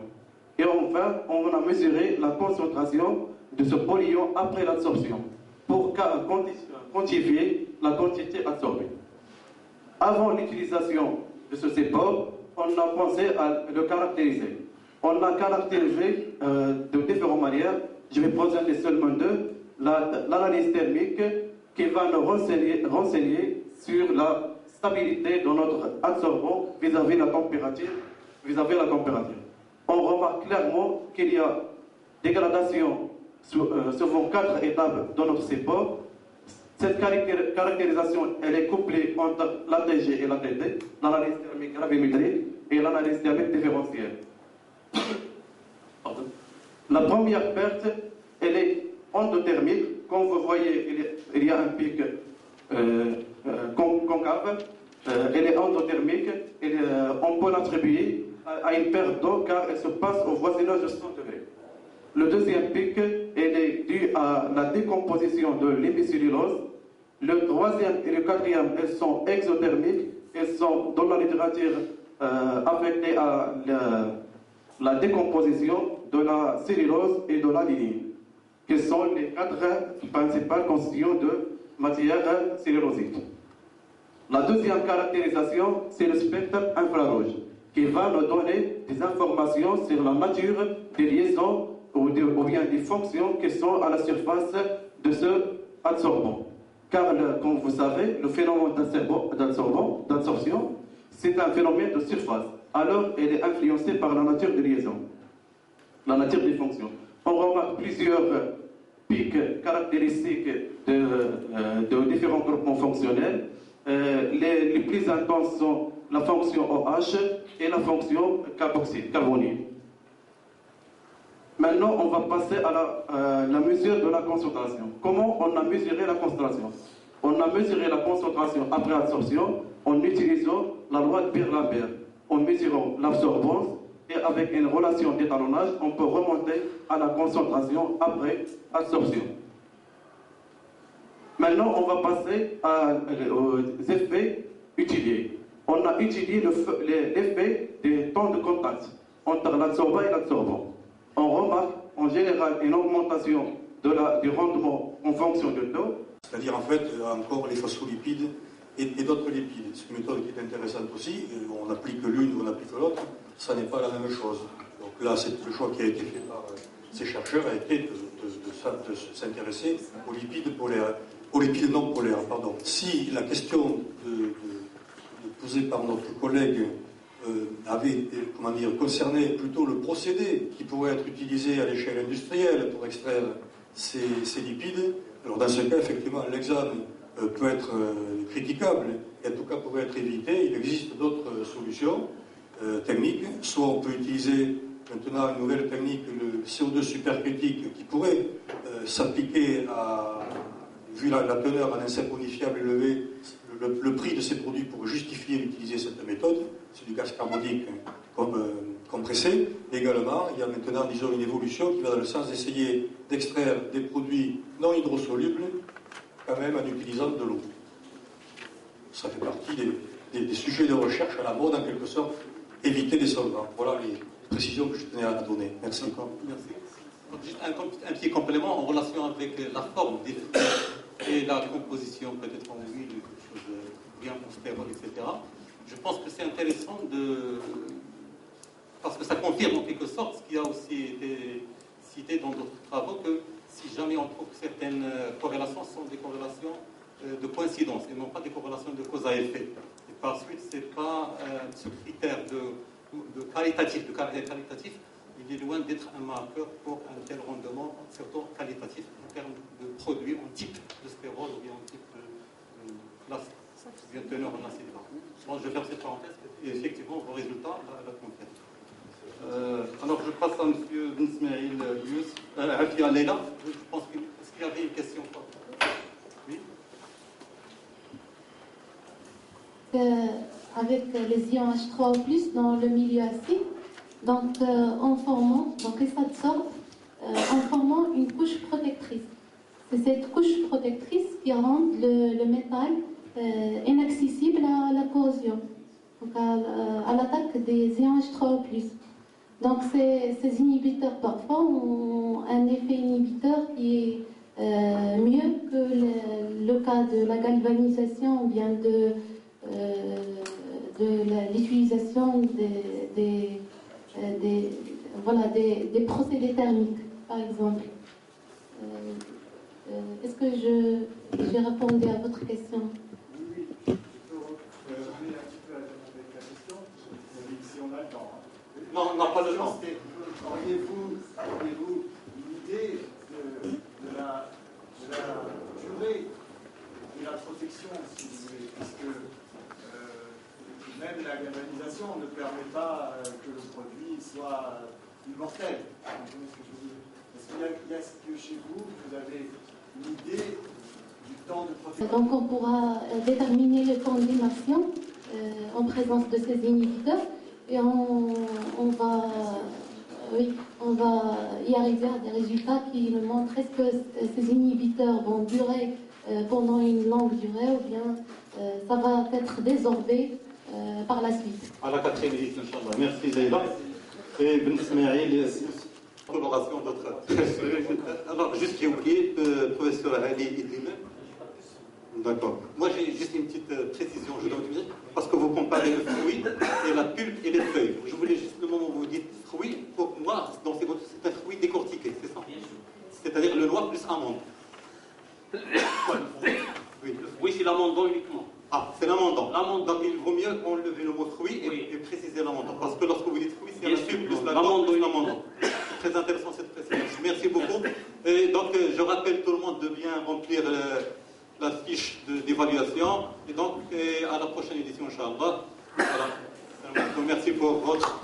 Et enfin, on a mesuré la concentration de ce polyion après l'absorption pour quantifier la quantité absorbée. Avant l'utilisation de ce support, on a pensé à le caractériser. On l'a caractérisé de différentes manières. Je vais présenter seulement deux. L'analyse thermique qui va nous renseigner sur la stabilité de notre adsorbant vis-à-vis la température. On remarque clairement qu'il y a dégradation selon 4 étapes dans notre support. Cette caractérisation, elle est couplée entre l'ATG et l'ATT, l'analyse thermique gravimétrique et l'analyse thermique différentielle. La première perte, elle est endothermique. Comme vous voyez, il y a un pic concave. Elle est endothermique. On peut l'attribuer à une perte d'eau car elle se passe au voisinage de 100 degrés. Le deuxième pic, elle est due à la décomposition de l'hémicellulose. Le troisième et le quatrième, elles sont exothermiques. Elles sont dans la littérature affectées à la décomposition de la cellulose et de la lignine, qui sont les 4 principales constituants de matière cellulosique. La deuxième caractérisation, c'est le spectre infrarouge, qui va nous donner des informations sur la nature des liaisons ou bien des fonctions qui sont à la surface de ce adsorbant. Car, comme vous savez, le phénomène d'absorption, c'est un phénomène de surface. Alors, elle est influencée par la nature des liaisons, la nature des fonctions. On remarque plusieurs pics caractéristiques de différents groupements fonctionnels. Les plus intenses sont la fonction OH et la fonction carbonyle. Maintenant, on va passer à la mesure de la concentration. Comment on a mesuré la concentration? On a mesuré la concentration après absorption en utilisant la loi de Beer-Lambert. En mesurant l'absorbance et avec une relation d'étalonnage, on peut remonter à la concentration après absorption. Maintenant, on va passer aux effets étudiés. On a étudié l'effet des temps de contact entre l'absorbant et l'absorbant. On remarque en général une augmentation du rendement en fonction de l'eau. C'est-à-dire en fait encore les phospholipides et d'autres lipides. C'est une méthode qui est intéressante aussi. On applique l'une ou on applique l'autre, ça n'est pas la même chose. Donc là, c'est le choix qui a été fait par ces chercheurs a été de s'intéresser aux lipides polaires, aux lipides non polaires. Pardon. Si la question posée par notre collègue avait concerné plutôt le procédé qui pourrait être utilisé à l'échelle industrielle pour extraire ces lipides, alors dans ce cas, effectivement, l'hexane peut être critiquable, et en tout cas pourrait être évité. Il existe d'autres solutions techniques. Soit on peut utiliser maintenant une nouvelle technique, le CO2 supercritique, qui pourrait s'appliquer à, vu la teneur en insectes bonifiables élevée, le prix de ces produits pour justifier d'utiliser cette méthode. C'est du gaz carbonique compressé. Également, il y a maintenant, disons, une évolution qui va dans le sens d'essayer d'extraire des produits non hydrosolubles, quand même en utilisant de l'eau. Ça fait partie des sujets de recherche à la mode, en quelque sorte, éviter les solvants. Voilà les précisions que je tenais à donner. Merci. Merci. Juste un petit complément en relation avec la forme des et la composition, peut-être en huile, quelque chose de bien en stérol, etc. Je pense que c'est intéressant parce que ça confirme en quelque sorte ce qui a aussi été cité dans d'autres travaux, que si jamais on trouve que certaines corrélations sont des corrélations de coïncidence et non pas des corrélations de cause à effet. Et par suite, c'est pas ce critère de qualitatif, de caractère qualitatif, il est loin d'être un marqueur pour un tel rendement, surtout qualitatif, en termes de produits, en type de stérol ou bien en type de classe, bien teneur en acide gras. Bon, je vais faire cette parenthèse et effectivement, vos résultats la confirment. Alors, je passe à M. Ben Smaïl Youss, Afia Leila. Je pense est-ce qu'il y avait une question? Oui. Avec les ions H3O+, dans le milieu acide, donc en formant, donc les adsorbent en formant une couche protectrice. C'est cette couche protectrice qui rend le métal inaccessible à la corrosion, donc à l'attaque des ions H3O+. Donc ces inhibiteurs parfois ont un effet inhibiteur qui est mieux que le cas de la galvanisation ou bien de l'utilisation des procédés thermiques, par exemple. Est-ce que j'ai répondu à votre question? Oui, je peux revenir un petit peu à la question, si on a le temps. Non, on n'a pas le temps. Auriez-vous une idée de la durée de la protection, si vous voulez, puisque même la galvanisation ne permet pas que le produit soit immortel. Est-ce que chez vous, vous avez une idée du temps de protection? Donc on pourra déterminer le temps d'immersion en présence de ces inhibiteurs et on va y arriver à des résultats qui nous montrent est-ce que ces inhibiteurs vont durer pendant une longue durée ou bien ça va être désorbé par la suite. À la 4e édition, Inch'Allah. Merci Zaïda. Et Ben Ismaïl, coloration d'autres. Alors, juste j'ai oublié, professeur Ali Idlimé. D'accord. Moi, j'ai juste une petite précision, je dois vous dire, parce que vous comparez le fruit et la pulpe et les feuilles. Je voulais juste le moment où vous dites fruit, pour moi, dans ces votes, c'est un fruit décortiqué, c'est ça? C'est-à-dire le noix plus amande. Oui, le fruit, c'est l'amandon uniquement. Ah, c'est l'amandon. L'amandon. Donc il vaut mieux enlever le mot fruit et préciser l'amandon. Parce que lorsque vous dites fruit, c'est la pulpe plus la noix plus l'amandon. C'est très intéressant cette précision. Merci beaucoup. Et donc, je rappelle tout le monde de bien remplir la fiche d'évaluation. Et donc, à la prochaine édition, Inch'Allah. Voilà. Merci pour votre